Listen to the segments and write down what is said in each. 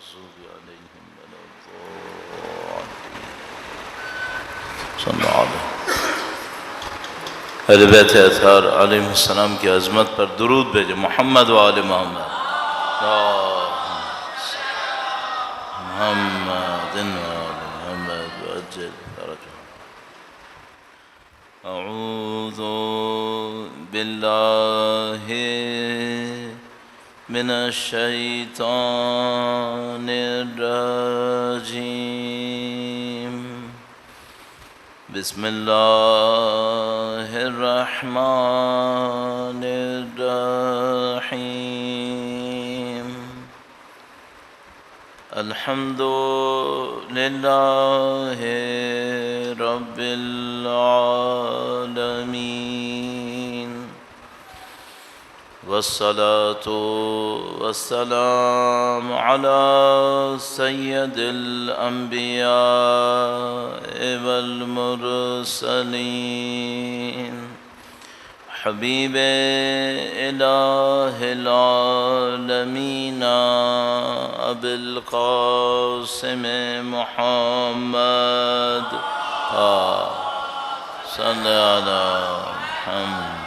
المغضوب عليهم ولا الضالين صلی اللہ علیہ اہل بیت اطہار علیہ السلام کی عظمت پر درود بھیجے محمد و آل محمد محمد و آل محمد وعجل فرجهم اعوذ باللہ من الشیطان الرجیم بسم اللہ الرحمن الرحیم الحمد للہ رب العالمین والصلاة والسلام على سید الانبیاء والمرسلین حبیب الہ العالمین ابی القاسم محمد صلی علی محمد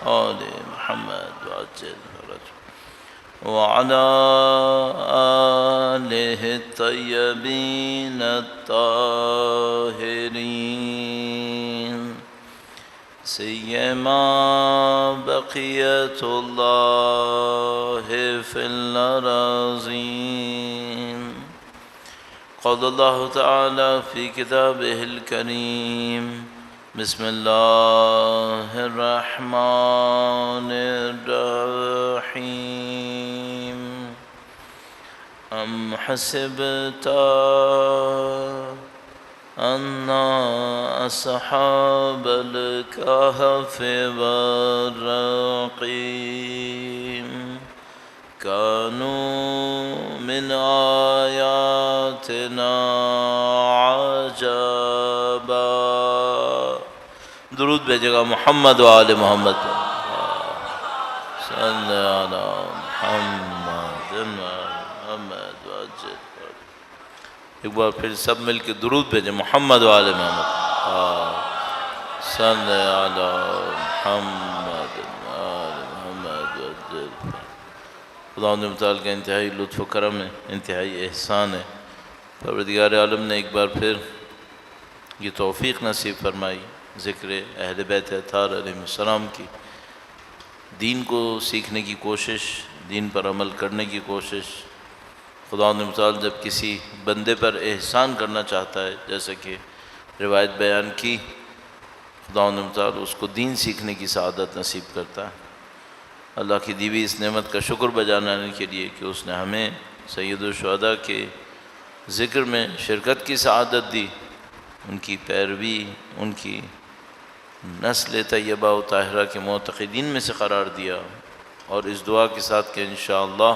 آل محمد وعجل فرجهم وعلى آله الطيبين الطاهرين سيما بقية الله في الأراضين قال الله تعالى في كتابه الكريم بسم اللہ الرحمن الرحیم ام حسبت ان اصحاب الكهف والرقیم كانوا من آیاتنا عجبا درود بھیجے گا محمد و آل محمد صلی علی محمد محمد وعجل ایک بار پھر سب مل کے درود بھیجے محمد و آل محمد صلی علی محمد آل محمد وعجل خدا متعال کا انتہائی لطف و کرم ہے، انتہائی احسان ہے۔ پروردگار عالم نے ایک بار پھر یہ توفیق نصیب فرمائی ذکر اہل بیت اطہار علیہ السلام کی، دین کو سیکھنے کی کوشش، دین پر عمل کرنے کی کوشش۔ خدا متعال جب کسی بندے پر احسان کرنا چاہتا ہے، جیسا کہ روایت بیان کی، خدا متعال اس کو دین سیکھنے کی سعادت نصیب کرتا ہے۔ اللہ کی دی ہوئی اس نعمت کا شکر بجانے کے لیے کہ اس نے ہمیں سید الشہداء کے ذکر میں شرکت کی سعادت دی، ان کی پیروی، ان کی نسل طیبہ و طاہرہ کے معتقدین میں سے قرار دیا، اور اس دعا کے ساتھ کہ انشاءاللہ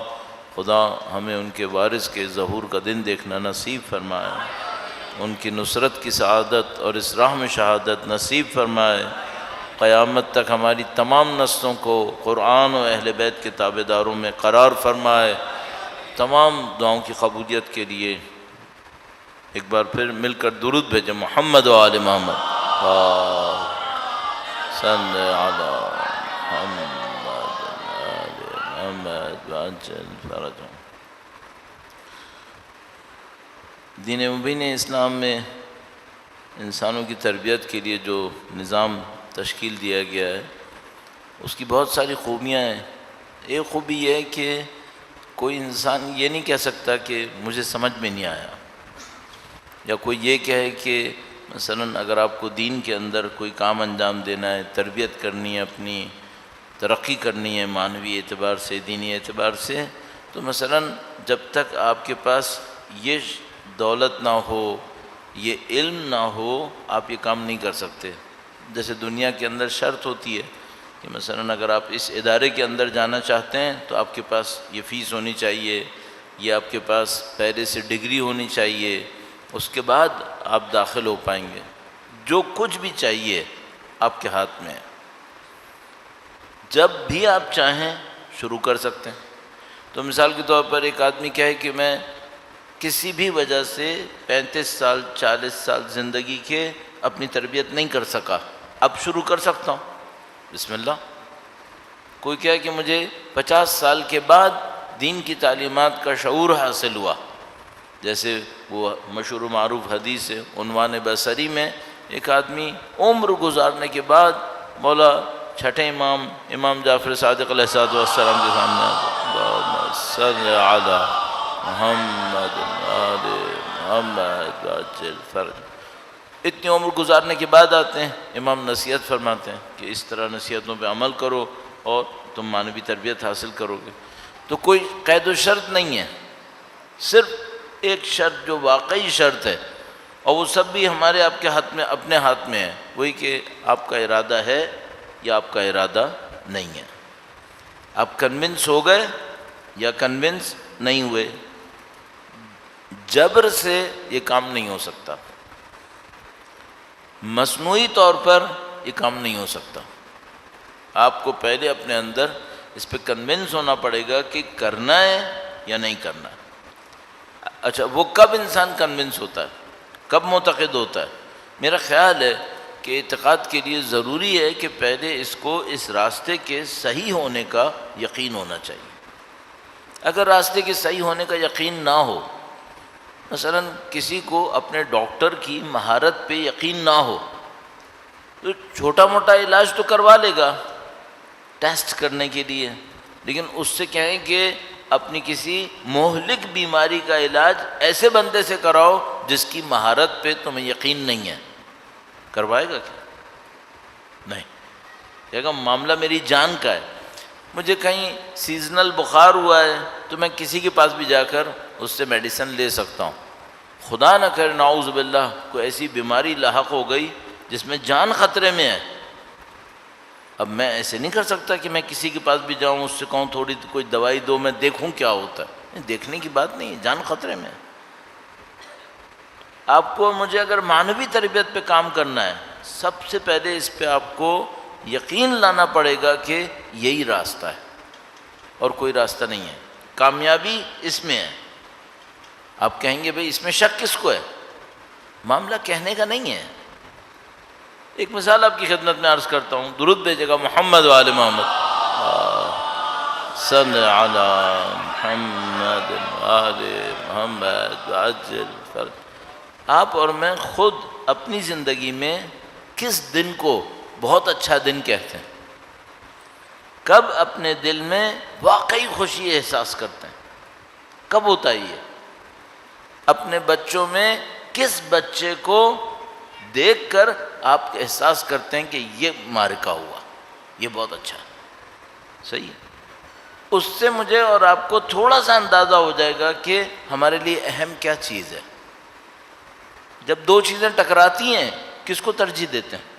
خدا ہمیں ان کے وارث کے ظہور کا دن دیکھنا نصیب فرمائے، ان کی نصرت کی سعادت اور اس راہ میں شہادت نصیب فرمائے، قیامت تک ہماری تمام نسلوں کو قرآن و اہل بیت کے تابعداروں میں قرار فرمائے۔ تمام دعاؤں کی قبولیت کے لیے ایک بار پھر مل کر درود بھیجیں محمد و آل محمد صلی علی محمد آل محمد وعجل فرجهم۔ دین مبین اسلام میں انسانوں کی تربیت کے لیے جو نظام تشکیل دیا گیا ہے، اس کی بہت ساری خوبیاں ہیں۔ ایک خوبی یہ ہے کہ کوئی انسان یہ نہیں کہہ سکتا کہ مجھے سمجھ میں نہیں آیا، یا کوئی یہ کہے کہ مثلا اگر آپ کو دین کے اندر کوئی کام انجام دینا ہے، تربیت کرنی ہے، اپنی ترقی کرنی ہے معنوی اعتبار سے، دینی اعتبار سے، تو مثلا جب تک آپ کے پاس یہ دولت نہ ہو، یہ علم نہ ہو، آپ یہ کام نہیں کر سکتے۔ جیسے دنیا کے اندر شرط ہوتی ہے کہ مثلا اگر آپ اس ادارے کے اندر جانا چاہتے ہیں تو آپ کے پاس یہ فیس ہونی چاہیے، یہ آپ کے پاس پہلے سے ڈگری ہونی چاہیے، اس کے بعد آپ داخل ہو پائیں گے۔ جو کچھ بھی چاہیے آپ کے ہاتھ میں ہے، جب بھی آپ چاہیں شروع کر سکتے ہیں۔ تو مثال کے طور پر ایک آدمی کہے کہ میں کسی بھی وجہ سے 35 سال 40 سال زندگی کے اپنی تربیت نہیں کر سکا، اب شروع کر سکتا ہوں، بسم اللہ۔ کوئی کہے کہ مجھے 50 سال کے بعد دین کی تعلیمات کا شعور حاصل ہوا، جیسے وہ مشہور و معروف حدیث ہے عنوان بصری میں، ایک آدمی عمر گزارنے کے بعد مولا چھٹے امام جعفر صادق علیہ السلام کے سامنے اللہم صل علی محمد آل محمد وعجل فرج، اتنی عمر گزارنے کے بعد آتے ہیں، امام نصیحت فرماتے ہیں کہ اس طرح نصیحتوں پہ عمل کرو اور تم معنوی تربیت حاصل کرو گے۔ تو کوئی قید و شرط نہیں ہے، صرف ایک شرط جو واقعی شرط ہے، اور وہ سب بھی ہمارے آپ کے ہاتھ میں، اپنے ہاتھ میں ہے، وہی کہ آپ کا ارادہ ہے یا آپ کا ارادہ نہیں ہے، آپ کنونس ہو گئے یا کنونس نہیں ہوئے۔ جبر سے یہ کام نہیں ہو سکتا، مصنوعی طور پر یہ کام نہیں ہو سکتا، آپ کو پہلے اپنے اندر اس پہ کنونس ہونا پڑے گا کہ کرنا ہے یا نہیں کرنا ہے۔ اچھا، وہ کب انسان کنونس ہوتا ہے، کب معتقد ہوتا ہے؟ میرا خیال ہے کہ اعتقاد کے لیے ضروری ہے کہ پہلے اس کو اس راستے کے صحیح ہونے کا یقین ہونا چاہیے۔ اگر راستے کے صحیح ہونے کا یقین نہ ہو، مثلا کسی کو اپنے ڈاکٹر کی مہارت پہ یقین نہ ہو، تو چھوٹا موٹا علاج تو کروا لے گا ٹیسٹ کرنے کے لیے، لیکن اس سے کہیں کہ اپنی کسی مہلک بیماری کا علاج ایسے بندے سے کراؤ جس کی مہارت پہ تمہیں یقین نہیں ہے، کروائے گا کیا؟ نہیں، کہے گا معاملہ میری جان کا ہے، مجھے کہیں سیزنل بخار ہوا ہے تو میں کسی کے پاس بھی جا کر اس سے میڈیسن لے سکتا ہوں، خدا نہ کرے نعوذ باللہ کوئی ایسی بیماری لاحق ہو گئی جس میں جان خطرے میں ہے، اب میں ایسے نہیں کر سکتا کہ میں کسی کے پاس بھی جاؤں، اس سے کہوں تھوڑی کوئی دوائی دو میں دیکھوں کیا ہوتا ہے، دیکھنے کی بات نہیں، جان خطرے میں ہے۔ آپ کو مجھے اگر معنوی تربیت پہ کام کرنا ہے، سب سے پہلے اس پہ آپ کو یقین لانا پڑے گا کہ یہی راستہ ہے اور کوئی راستہ نہیں ہے، کامیابی اس میں ہے۔ آپ کہیں گے بھئی اس میں شک کس کو ہے؟ معاملہ کہنے کا نہیں ہے۔ ایک مثال آپ کی خدمت میں عرض کرتا ہوں، درود بھیجے گا محمد وآل محمد، صلی علی محمد وآل محمد وعجل فرج۔ آپ اور میں خود اپنی زندگی میں کس دن کو بہت اچھا دن کہتے ہیں؟ کب اپنے دل میں واقعی خوشی احساس کرتے ہیں؟ کب ہوتا ہے یہ؟ اپنے بچوں میں کس بچے کو دیکھ کر آپ احساس کرتے ہیں کہ یہ معرکہ ہوا، یہ بہت اچھا ہے، صحیح ہے؟ اس سے مجھے اور آپ کو تھوڑا سا اندازہ ہو جائے گا کہ ہمارے لیے اہم کیا چیز ہے۔ جب دو چیزیں ٹکراتی ہیں کس کو ترجیح دیتے ہیں؟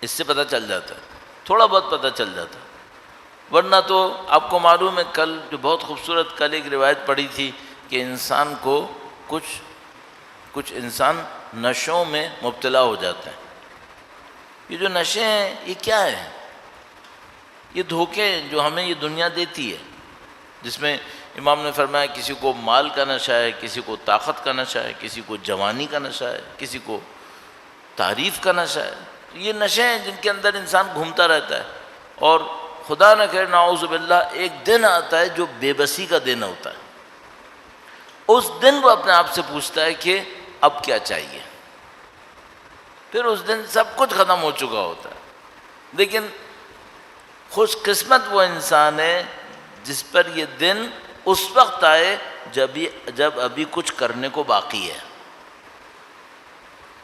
اس سے پتہ چل جاتا ہے، تھوڑا بہت پتہ چل جاتا ہے، ورنہ تو آپ کو معلوم ہے کل جو بہت خوبصورت کل ایک روایت پڑھی تھی کہ انسان کو کچھ انسان نشوں میں مبتلا ہو جاتے ہیں۔ یہ جو نشے ہیں یہ کیا ہے؟ یہ دھوکے جو ہمیں یہ دنیا دیتی ہے، جس میں امام نے فرمایا کسی کو مال کا نشہ ہے، کسی کو طاقت کا نشہ ہے، کسی کو جوانی کا نشہ ہے، کسی کو تعریف کا نشہ ہے۔ یہ نشے ہیں جن کے اندر انسان گھومتا رہتا ہے، اور خدا نہ کرے نعوذ باللہ ایک دن آتا ہے جو بے بسی کا دن ہوتا ہے، اس دن وہ اپنے آپ سے پوچھتا ہے کہ اب کیا چاہیے، پھر اس دن سب کچھ ختم ہو چکا ہوتا ہے۔ لیکن خوش قسمت وہ انسان ہے جس پر یہ دن اس وقت آئے جب ابھی کچھ کرنے کو باقی ہے۔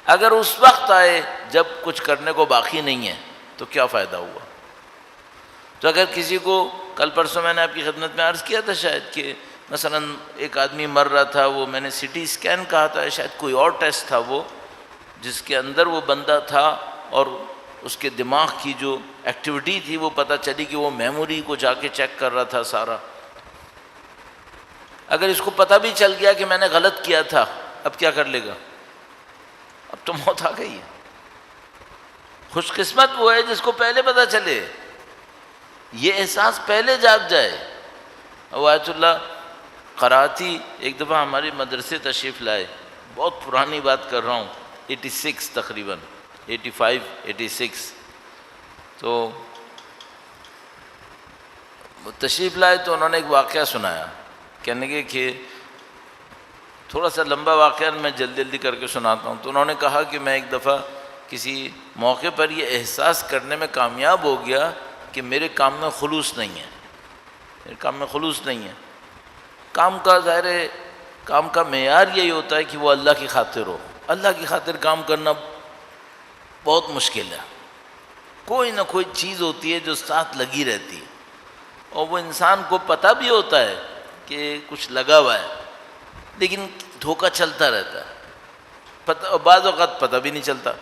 اگر اس وقت آئے جب کچھ کرنے کو باقی نہیں ہے تو کیا فائدہ ہوا؟ تو اگر کسی کو، کل پرسوں میں نے آپ کی خدمت میں عرض کیا تھا شاید کہ مثلا ایک آدمی مر رہا تھا، وہ میں نے سی ٹی اسکین کہا تھا، شاید کوئی اور ٹیسٹ تھا وہ، جس کے اندر وہ بندہ تھا اور اس کے دماغ کی جو ایکٹیویٹی تھی وہ پتہ چلی کہ وہ میموری کو جا کے چیک کر رہا تھا سارا۔ اگر اس کو پتہ بھی چل گیا کہ میں نے غلط کیا تھا، اب کیا کر لے گا؟ اب تو موت آ گئی ہے۔ خوش قسمت وہ ہے جس کو پہلے پتہ چلے، یہ احساس پہلے جاگ جائے اب آیت اللہ قراتی ایک دفعہ ہماری مدرسے تشریف لائے، بہت پرانی بات کر رہا ہوں، 86 تقریباً 85 86، تو تشریف لائے تو انہوں نے ایک واقعہ سنایا، کہنے کے کہ تھوڑا سا لمبا واقعہ میں جلدی کر کے سناتا ہوں۔ تو انہوں نے کہا کہ میں ایک دفعہ کسی موقع پر یہ احساس کرنے میں کامیاب ہو گیا کہ میرے کام میں خلوص نہیں ہے، میرے کام میں خلوص نہیں ہے۔ کام کا ظاہر ہے، کام کا معیار یہی ہوتا ہے کہ وہ اللہ کی خاطر ہو۔ اللہ کی خاطر کام کرنا بہت مشکل ہے، کوئی نہ کوئی چیز ہوتی ہے جو ساتھ لگی رہتی ہے، اور وہ انسان کو پتہ بھی ہوتا ہے کہ کچھ لگا ہوا ہے، لیکن دھوکہ چلتا رہتا ہے، بعض اوقات پتہ بھی نہیں چلتا۔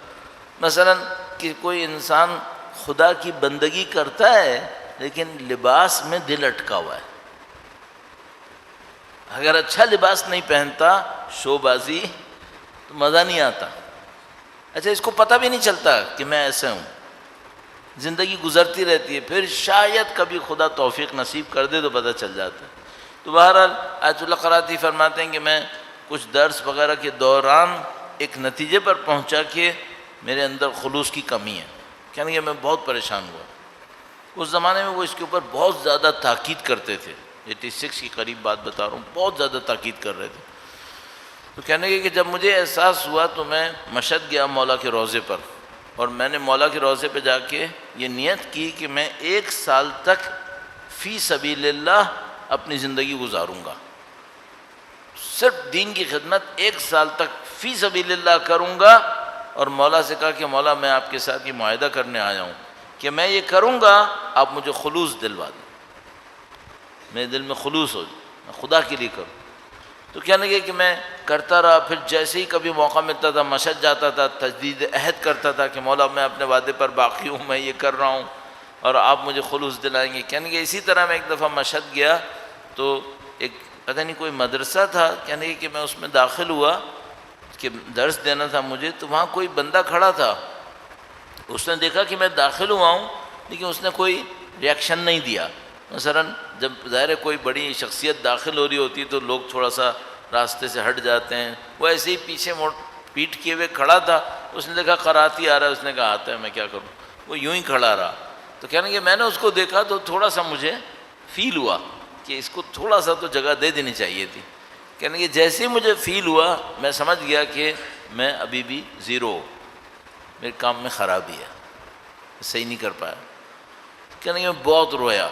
مثلا کہ کوئی انسان خدا کی بندگی کرتا ہے لیکن لباس میں دل اٹکا ہوا ہے، اگر اچھا لباس نہیں پہنتا، شو بازی، تو مزہ نہیں آتا۔ اچھا اس کو پتہ بھی نہیں چلتا کہ میں ایسے ہوں، زندگی گزرتی رہتی ہے، پھر شاید کبھی خدا توفیق نصیب کر دے تو پتہ چل جاتا ہے۔ تو بہرحال آیت اللہ قراتی فرماتے ہیں کہ میں کچھ درس وغیرہ کے دوران ایک نتیجے پر پہنچا کہ میرے اندر خلوص کی کمی ہے، کہنے کہ میں بہت پریشان ہوا۔ اس زمانے میں وہ اس کے اوپر بہت زیادہ تاکید کرتے تھے، 86 کی قریب بات بتا رہا ہوں، بہت زیادہ تاکید کر رہے تھے۔ تو کہنے کہ جب مجھے احساس ہوا تو میں مشہد گیا مولا کے روضے پر، اور میں نے مولا کے روضے پہ جا کے یہ نیت کی کہ میں 1 سال تک فی سبیل اللہ اپنی زندگی گزاروں گا، صرف دین کی خدمت 1 سال تک فی سبیل اللہ کروں گا۔ اور مولا سے کہا کہ مولا میں آپ کے ساتھ یہ معاہدہ کرنے آیا ہوں کہ میں یہ کروں گا، آپ مجھے خلوص دلوا دیں، میرے دل میں خلوص ہو جائے، میں خدا کے لیے کروں۔ تو کہنے لگے کہ میں کرتا رہا، پھر جیسے ہی کبھی موقع ملتا تھا مشہد جاتا تھا، تجدید عہد کرتا تھا کہ مولا میں اپنے وعدے پر باقی ہوں، میں یہ کر رہا ہوں اور آپ مجھے خلوص دلائیں گے۔ کہنے لگے اسی طرح میں ایک دفعہ مشہد گیا تو ایک پتہ نہیں کوئی مدرسہ تھا، کہنے لگے کہ میں اس میں داخل ہوا کہ درس دینا تھا مجھے، تو وہاں کوئی بندہ کھڑا تھا، اس نے دیکھا کہ میں داخل ہوا ہوں لیکن اس نے کوئی ریاکشن نہیں دیا۔ مثلا جب ظاہر ہے کوئی بڑی شخصیت داخل ہو رہی ہوتی ہے تو لوگ تھوڑا سا راستے سے ہٹ جاتے ہیں، وہ ایسے ہی پیچھے پیٹ کیے ہوئے کھڑا تھا۔ اس نے دیکھا قراتی آ رہا ہے، اس نے کہا آتا ہے میں کیا کروں، وہ یوں ہی کھڑا رہا۔ تو کہنے کہ میں نے اس کو دیکھا تو تھوڑا سا مجھے فیل ہوا کہ اس کو تھوڑا سا تو جگہ دے دینی چاہیے تھی۔ کہنے کہ جیسے ہی مجھے فیل ہوا میں سمجھ گیا کہ میں ابھی بھی زیرو ہوں، میرے کام میں خرابی ہے، صحیح نہیں کر پایا۔ کہنے کہ میں بہت رویا،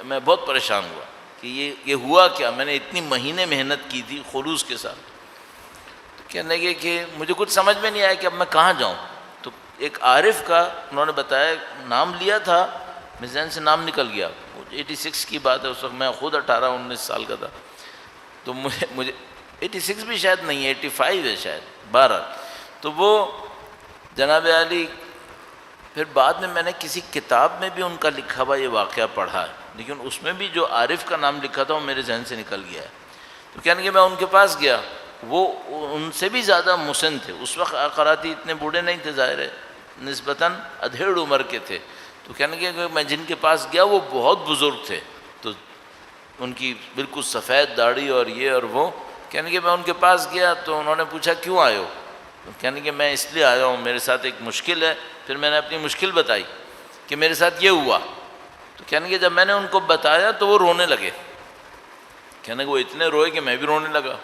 میں بہت پریشان ہوا کہ یہ ہوا کیا، میں نے اتنی مہینے محنت کی تھی خلوص کے ساتھ۔ کہنے لگے کہ مجھے کچھ سمجھ میں نہیں آیا کہ اب میں کہاں جاؤں۔ تو ایک عارف کا انہوں نے بتایا، نام لیا تھا، میرے ذہن سے نام نکل گیا، 86 کی بات ہے، اس وقت میں خود 18-19 سال کا تھا، تو مجھے 86 بھی شاید نہیں ہے، 85 ہے شاید، 12۔ تو وہ جناب عالی، پھر بعد میں نے کسی کتاب میں بھی ان کا لکھا ہوا یہ واقعہ پڑھا ہے، لیکن اس میں بھی جو عارف کا نام لکھا تھا وہ میرے ذہن سے نکل گیا ہے۔ تو کہنے کہ میں ان کے پاس گیا، وہ ان سے بھی زیادہ مسن تھے، اس وقت قراتی اتنے بوڑھے نہیں تھے، ظاہر ہے نسبتاً ادھیڑ عمر کے تھے۔ تو کہنے کہ میں جن کے پاس گیا وہ بہت بزرگ تھے، تو ان کی بالکل سفید داڑھی اور یہ اور وہ۔ کہنے کہ میں ان کے پاس گیا تو انہوں نے پوچھا کیوں آئے ہو؟ کہنے کہ میں اس لیے آیا ہوں، میرے ساتھ ایک مشکل ہے۔ پھر میں نے اپنی مشکل بتائی کہ میرے ساتھ یہ ہوا۔ تو کہنے کہ جب میں نے ان کو بتایا تو وہ رونے لگے، کہنے کہ وہ اتنے روئے کہ میں بھی رونے لگا۔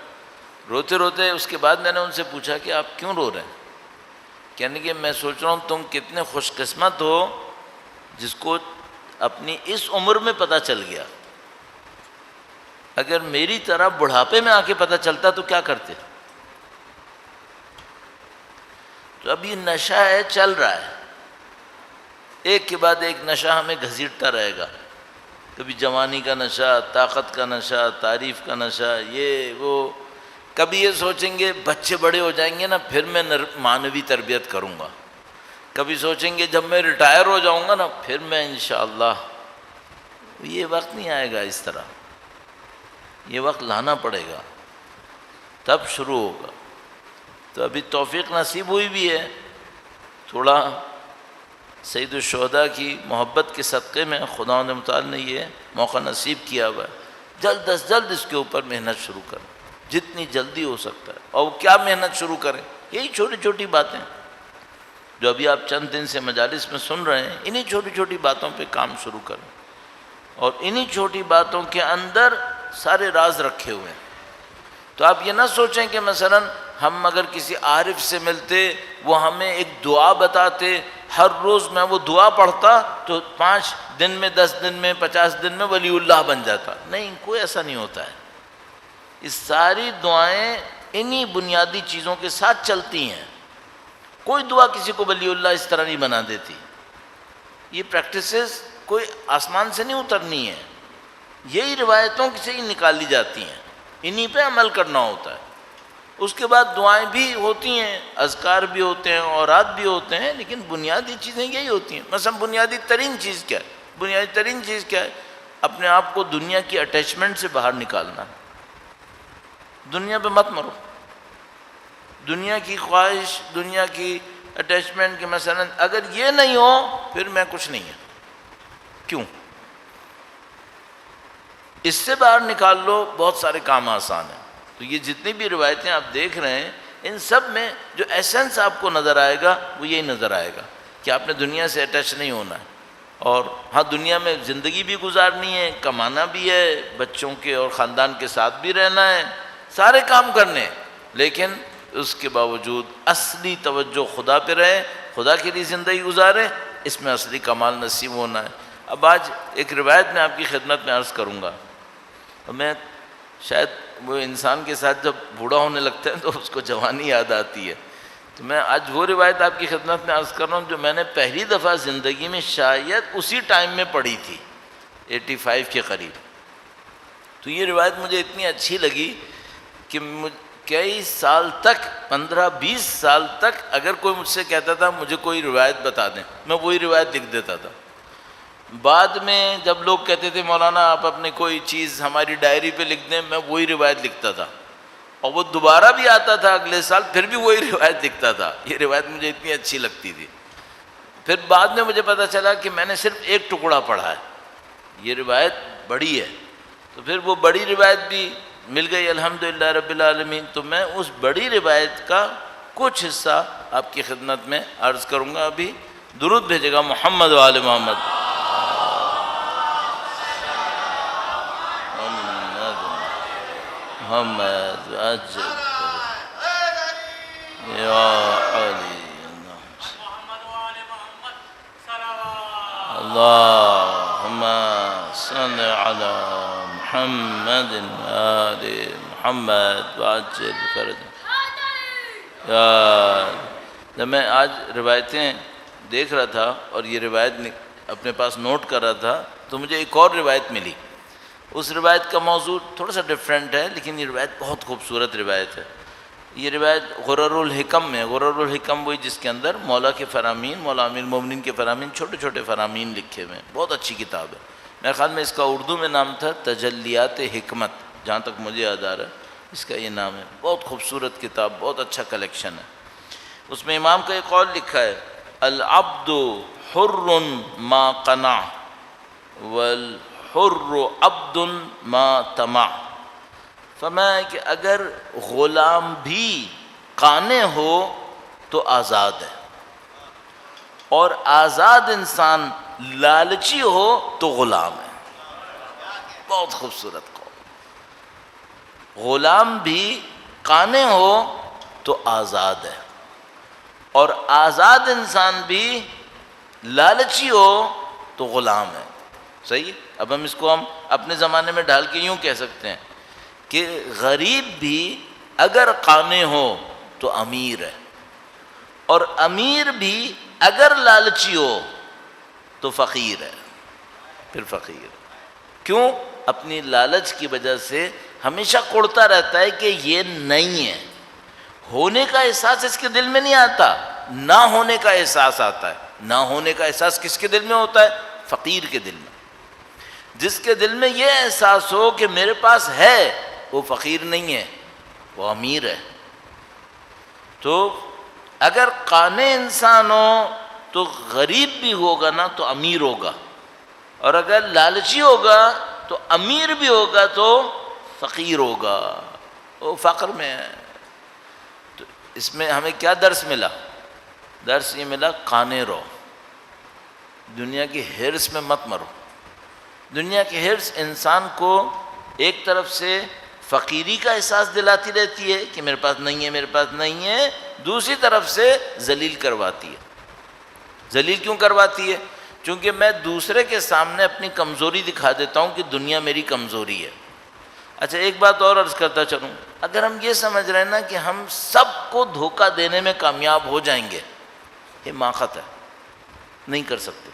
روتے روتے اس کے بعد میں نے ان سے پوچھا کہ آپ کیوں رو رہے ہیں؟ کہنے کہ میں سوچ رہا ہوں تم کتنے خوش قسمت ہو جس کو اپنی اس عمر میں پتہ چل گیا، اگر میری طرح بڑھاپے میں آ کے پتہ چلتا تو کیا کرتے؟ تو اب یہ نشہ ہے، چل رہا ہے، ایک کے بعد ایک نشہ ہمیں گھسیٹتا رہے گا، کبھی جوانی کا نشہ، طاقت کا نشہ، تعریف کا نشہ، یہ وہ۔ کبھی یہ سوچیں گے بچے بڑے ہو جائیں گے نا پھر میں معنوی تربیت کروں گا، کبھی سوچیں گے جب میں ریٹائر ہو جاؤں گا نا پھر میں انشاءاللہ۔ یہ وقت نہیں آئے گا اس طرح، یہ وقت لانا پڑے گا تب شروع ہوگا۔ تو ابھی توفیق نصیب ہوئی بھی ہے، تھوڑا سید الشہداء کی محبت کے صدقے میں خدا متعال نے یہ موقع نصیب کیا ہوا ہے۔ جلد از جلد اس کے اوپر محنت شروع کریں، جتنی جلدی ہو سکتا ہے۔ اور کیا محنت شروع کریں؟ یہی چھوٹی چھوٹی باتیں جو ابھی آپ چند دن سے مجالس میں سن رہے ہیں، انہی چھوٹی چھوٹی باتوں پہ کام شروع کریں، اور انہی چھوٹی باتوں کے اندر سارے راز رکھے ہوئے ہیں۔ تو آپ یہ نہ سوچیں کہ مثلا ہم اگر کسی عارف سے ملتے، وہ ہمیں ایک دعا بتاتے، ہر روز میں وہ دعا پڑھتا تو 5 دن میں، 10 دن میں، 50 دن میں ولی اللہ بن جاتا۔ نہیں، کوئی ایسا نہیں ہوتا ہے۔ اس ساری دعائیں انہی بنیادی چیزوں کے ساتھ چلتی ہیں۔ کوئی دعا کسی کو ولی اللہ اس طرح نہیں بنا دیتی۔ یہ پریکٹسز کوئی آسمان سے نہیں اترنی ہے، یہی روایتوں سے ہی نکالی جاتی ہیں، انہی پہ عمل کرنا ہوتا ہے۔ اس کے بعد دعائیں بھی ہوتی ہیں، اذکار بھی ہوتے ہیں، اوراد بھی ہوتے ہیں، لیکن بنیادی چیزیں یہی ہوتی ہیں۔ مثلا بنیادی ترین چیز کیا ہے؟ بنیادی ترین چیز کیا ہے؟ اپنے آپ کو دنیا کی اٹیچمنٹ سے باہر نکالنا۔ دنیا پہ مت مرو، دنیا کی خواہش، دنیا کی اٹیچمنٹ کہ مثلا اگر یہ نہیں ہو پھر میں کچھ نہیں ہے۔ کیوں؟ اس سے باہر نکال لو، بہت سارے کام آسان ہیں۔ تو یہ جتنی بھی روایتیں آپ دیکھ رہے ہیں، ان سب میں جو ایسنس آپ کو نظر آئے گا وہ یہی نظر آئے گا کہ آپ نے دنیا سے اٹیچ نہیں ہونا ہے، اور ہاں دنیا میں زندگی بھی گزارنی ہے، کمانا بھی ہے، بچوں کے اور خاندان کے ساتھ بھی رہنا ہے، سارے کام کرنے ہیں، لیکن اس کے باوجود اصلی توجہ خدا پہ رہے، خدا کے لیے زندگی گزارے، اس میں اصلی کمال نصیب ہونا ہے۔ اب آج ایک روایت میں آپ کی خدمت میں عرض کروں گا۔ میں شاید وہ انسان کے ساتھ جب بوڑھا ہونے لگتا ہے تو اس کو جوانی یاد آتی ہے، تو میں آج وہ روایت آپ کی خدمت میں عرض کر رہا ہوں جو میں نے پہلی دفعہ زندگی میں شاید اسی ٹائم میں پڑھی تھی، 85 کے قریب۔ تو یہ روایت مجھے اتنی اچھی لگی کہ کئی سال تک، 15-20 سال تک اگر کوئی مجھ سے کہتا تھا مجھے کوئی روایت بتا دیں، میں وہی روایت لکھ دیتا تھا۔ بعد میں جب لوگ کہتے تھے مولانا آپ اپنی کوئی چیز ہماری ڈائری پہ لکھ دیں، میں وہی روایت لکھتا تھا، اور وہ دوبارہ بھی آتا تھا اگلے سال، پھر بھی وہی روایت لکھتا تھا۔ یہ روایت مجھے اتنی اچھی لگتی تھی۔ پھر بعد میں مجھے پتہ چلا کہ میں نے صرف ایک ٹکڑا پڑھا ہے، یہ روایت بڑی ہے، تو پھر وہ بڑی روایت بھی مل گئی الحمدللہ رب العالمین۔ تو میں اس بڑی روایت کا کچھ حصہ آپ کی خدمت میں عرض کروں گا۔ ابھی درود بھیجے گا محمد و آل محمد۔ محمد اجل یا علی اللہم صل علی محمد آل محمد وعجل فرج۔ جب میں آج روایتیں دیکھ رہا تھا اور یہ روایت اپنے پاس نوٹ کر رہا تھا تو مجھے ایک اور روایت ملی۔ اس روایت کا موضوع تھوڑا سا ڈیفرنٹ ہے، لیکن یہ روایت بہت خوبصورت روایت ہے۔ یہ روایت غرر الحکم میں، غرر الحکم وہی جس کے اندر مولا کے فرامین، مولا امیر المومنین کے فرامین، چھوٹے چھوٹے فرامین لکھے ہوئے ہیں، بہت اچھی کتاب ہے۔ میرے خیال میں اس کا اردو میں نام تھا تجلیات حکمت، جہاں تک مجھے یاد آ رہا ہے اس کا یہ نام ہے۔ بہت خوبصورت کتاب، بہت اچھا کلیکشن ہے۔ اس میں امام کا ایک قول لکھا ہے، العبد حر ما قنع والحر عبد ما طمع۔ فرمایا کہ اگر غلام بھی قانع ہو تو آزاد ہے، اور آزاد انسان لالچی ہو تو غلام ہے۔ بہت خوبصورت قول۔ غلام بھی قانع ہو تو آزاد ہے، اور آزاد انسان بھی لالچی ہو تو غلام ہے۔ صحیح ہے؟ اب ہم اس کو ہم اپنے زمانے میں ڈھال کے یوں کہہ سکتے ہیں کہ غریب بھی اگر قانع ہو تو امیر ہے، اور امیر بھی اگر لالچی ہو تو فقیر ہے، پھر فقیر۔ کیوں؟ اپنی لالچ کی وجہ سے ہمیشہ کوڑتا رہتا ہے کہ یہ نہیں ہے، ہونے کا احساس اس کے دل میں نہیں آتا، نہ ہونے کا احساس آتا ہے۔ نہ ہونے کا احساس کس کے دل میں ہوتا ہے؟ فقیر کے دل میں۔ جس کے دل میں یہ احساس ہو کہ میرے پاس ہے، وہ فقیر نہیں ہے، وہ امیر ہے۔ تو اگر قانع انسان ہو تو غریب بھی ہوگا نا تو امیر ہوگا، اور اگر لالچی ہوگا تو امیر بھی ہوگا تو فقیر ہوگا، وہ فقر میں ہے۔ تو اس میں ہمیں کیا درس ملا؟ درس یہ ملا، قانے رہو، دنیا کی حرص میں مت مرو۔ دنیا کی حرص انسان کو ایک طرف سے فقیری کا احساس دلاتی رہتی ہے کہ میرے پاس نہیں ہے، میرے پاس نہیں ہے، دوسری طرف سے ذلیل کرواتی ہے۔ ذلیل کیوں کرواتی ہے؟ چونکہ میں دوسرے کے سامنے اپنی کمزوری دکھا دیتا ہوں کہ دنیا میری کمزوری ہے۔ اچھا ایک بات اور عرض کرتا چلوں، اگر ہم یہ سمجھ رہے ہیں نا کہ ہم سب کو دھوکہ دینے میں کامیاب ہو جائیں گے، یہ ماخت ہے، نہیں کر سکتے۔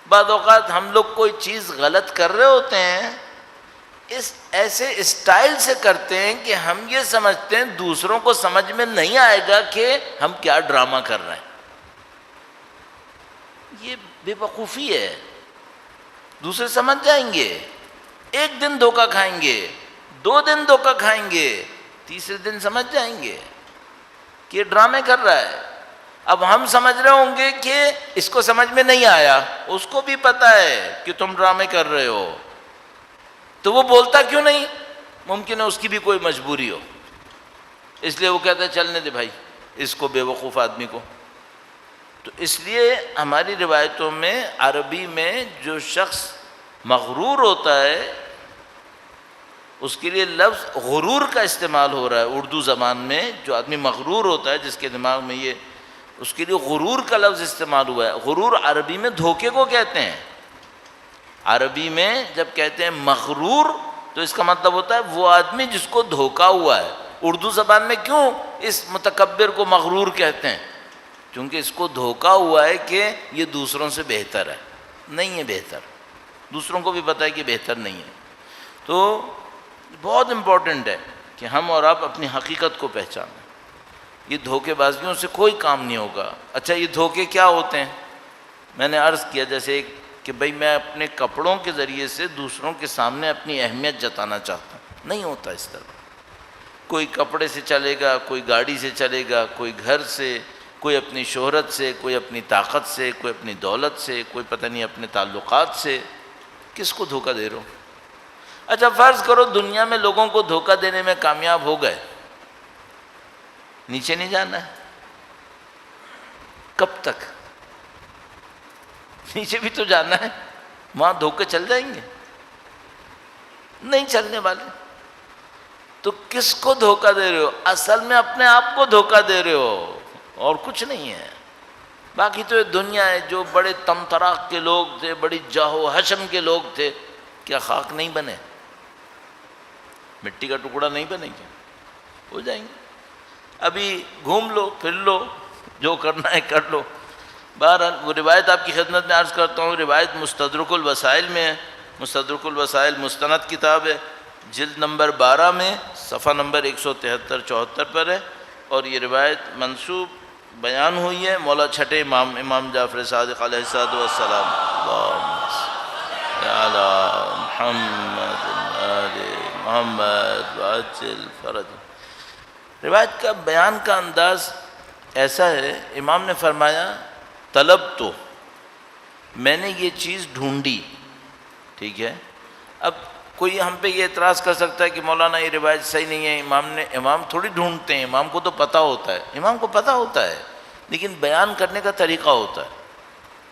بعض اوقات ہم لوگ کوئی چیز غلط کر رہے ہوتے ہیں، اس ایسے اسٹائل سے کرتے ہیں کہ ہم یہ سمجھتے ہیں دوسروں کو سمجھ میں نہیں آئے گا کہ ہم کیا ڈرامہ کر رہے ہیں۔ یہ بے وقوفی ہے۔ دوسرے سمجھ جائیں گے، ایک دن دھوکہ کھائیں گے، 2 دن دھوکہ کھائیں گے، تیسرے دن سمجھ جائیں گے کہ یہ ڈرامے کر رہا ہے۔ اب ہم سمجھ رہے ہوں گے کہ اس کو سمجھ میں نہیں آیا، اس کو بھی پتا ہے کہ تم ڈرامے کر رہے ہو، تو وہ بولتا کیوں نہیں؟ ممکن ہے اس کی بھی کوئی مجبوری ہو، اس لیے وہ کہتا ہے چلنے دے بھائی اس کو، بے وقوف آدمی کو۔ تو اس لیے ہماری روایتوں میں عربی میں جو شخص مغرور ہوتا ہے اس کے لیے لفظ غرور کا استعمال ہو رہا ہے اردو زبان میں۔ جو آدمی مغرور ہوتا ہے، جس کے دماغ میں یہ، اس کے لیے غرور کا لفظ استعمال ہوا ہے۔ غرور عربی میں دھوکے کو کہتے ہیں۔ عربی میں جب کہتے ہیں مغرور تو اس کا مطلب ہوتا ہے وہ آدمی جس کو دھوکا ہوا ہے۔ اردو زبان میں کیوں اس متکبر کو مغرور کہتے ہیں؟ کیونکہ اس کو دھوکا ہوا ہے کہ یہ دوسروں سے بہتر ہے، نہیں ہے بہتر، دوسروں کو بھی پتہ ہے کہ بہتر نہیں ہے۔ تو بہت امپورٹنٹ ہے کہ ہم اور آپ اپنی حقیقت کو پہچانیں۔ یہ دھوکے بازیوں سے کوئی کام نہیں ہوگا۔ اچھا یہ دھوکے کیا ہوتے ہیں؟ میں نے عرض کیا جیسے کہ بھئی میں اپنے کپڑوں کے ذریعے سے دوسروں کے سامنے اپنی اہمیت جتانا چاہتا ہوں، نہیں ہوتا اس طرح۔ کوئی کپڑے سے چلے گا، کوئی گاڑی سے چلے گا، کوئی گھر سے، کوئی اپنی شہرت سے، کوئی اپنی طاقت سے، کوئی اپنی دولت سے، کوئی پتہ نہیں اپنے تعلقات سے۔ کس کو دھوکہ دے رہے ہو؟ اچھا فرض کرو دنیا میں لوگوں کو دھوکہ دینے میں کامیاب ہو گئے، نیچے نہیں جانا ہے؟ کب تک؟ نیچے بھی تو جانا ہے، وہاں دھوکے چل جائیں گے؟ نہیں چلنے والے۔ تو کس کو دھوکہ دے رہے ہو؟ اصل میں اپنے آپ کو دھوکہ دے رہے ہو، اور کچھ نہیں ہے۔ باقی تو یہ دنیا ہے، جو بڑے تم طراق کے لوگ تھے، بڑی جاہ و حشم کے لوگ تھے، کیا خاک نہیں بنے؟ مٹی کا ٹکڑا نہیں بنے کیا؟ ہو جائیں گے۔ ابھی گھوم لو، پھر لو، جو کرنا ہے کر لو۔ بہرحال وہ روایت آپ کی خدمت میں عرض کرتا ہوں، روایت مستدرک الوسائل میں ہے۔ مستدرک الوسائل مستند کتاب ہے، جلد نمبر 12 میں صفحہ نمبر 173-74 پر ہے، اور یہ روایت منسوب بیان ہوئی ہے مولا چھٹے امام، امام جعفر صادق علیہ السلام۔ اللہم صل علی محمد آل محمد وعجل فرج۔ روایت کا بیان کا انداز ایسا ہے، امام نے فرمایا طلب تو میں نے یہ چیز ڈھونڈی، ٹھیک ہے۔ اب کوئی ہم پہ یہ اعتراض کر سکتا ہے کہ مولانا یہ روایت صحیح نہیں ہے، امام تھوڑی ڈھونڈتے ہیں، امام کو تو پتہ ہوتا ہے۔ امام کو پتہ ہوتا ہے، لیکن بیان کرنے کا طریقہ ہوتا ہے،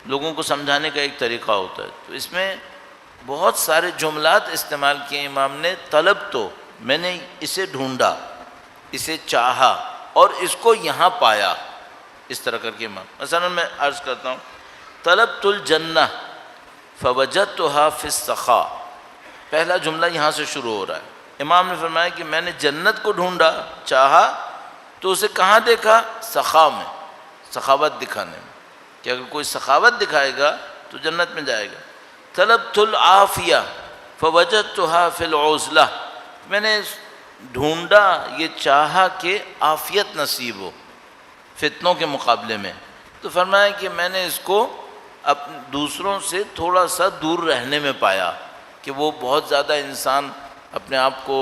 لوگوں کو سمجھانے کا ایک طریقہ ہوتا ہے۔ تو اس میں بہت سارے جملات استعمال کیے امام نے۔ طلب تو میں نے اسے ڈھونڈا، اسے چاہا، اور اس کو یہاں پایا، اس طرح کر کے امام۔ مثلا میں عرض کرتا ہوں، طلبت الجنہ فوجدتها فی السخاء، پہلا جملہ یہاں سے شروع ہو رہا ہے۔ امام نے فرمایا کہ میں نے جنت کو ڈھونڈا، چاہا، تو اسے کہاں دیکھا؟ سخا میں، سخاوت دکھانے میں، کہ اگر کوئی سخاوت دکھائے گا تو جنت میں جائے گا۔ طلبت العافیہ فوجدتها فی العزلہ، میں نے ڈھونڈا، یہ چاہا کہ عافیت نصیب ہو فتنوں کے مقابلے میں، تو فرمایا کہ میں نے اس کو دوسروں سے تھوڑا سا دور رہنے میں پایا، کہ وہ بہت زیادہ انسان اپنے آپ کو،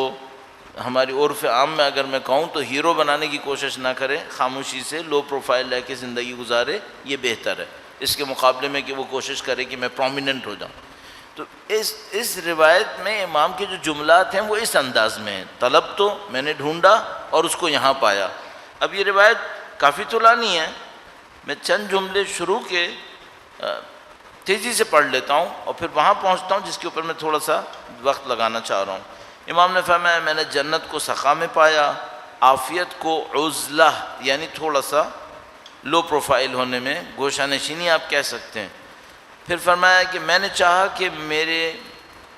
ہماری عرف عام میں اگر میں کہوں تو ہیرو بنانے کی کوشش نہ کرے، خاموشی سے لو پروفائل رہ کے زندگی گزارے، یہ بہتر ہے اس کے مقابلے میں کہ وہ کوشش کرے کہ میں پرومیننٹ ہو جاؤں۔ تو اس روایت میں امام کے جو جملات ہیں وہ اس انداز میں ہیں، طلب تو میں نے ڈھونڈا اور اس کو یہاں پایا۔ اب یہ روایت کافی طولانی ہے، میں چند جملے شروع کے تیزی سے پڑھ لیتا ہوں اور پھر وہاں پہنچتا ہوں جس کے اوپر میں تھوڑا سا وقت لگانا چاہ رہا ہوں۔ امام نے فرمایا میں نے جنت کو سخا میں پایا، عافیت کو عزلہ یعنی تھوڑا سا لو پروفائل ہونے میں، گوشہ نشینی آپ کہہ سکتے ہیں۔ پھر فرمایا کہ میں نے چاہا کہ میرے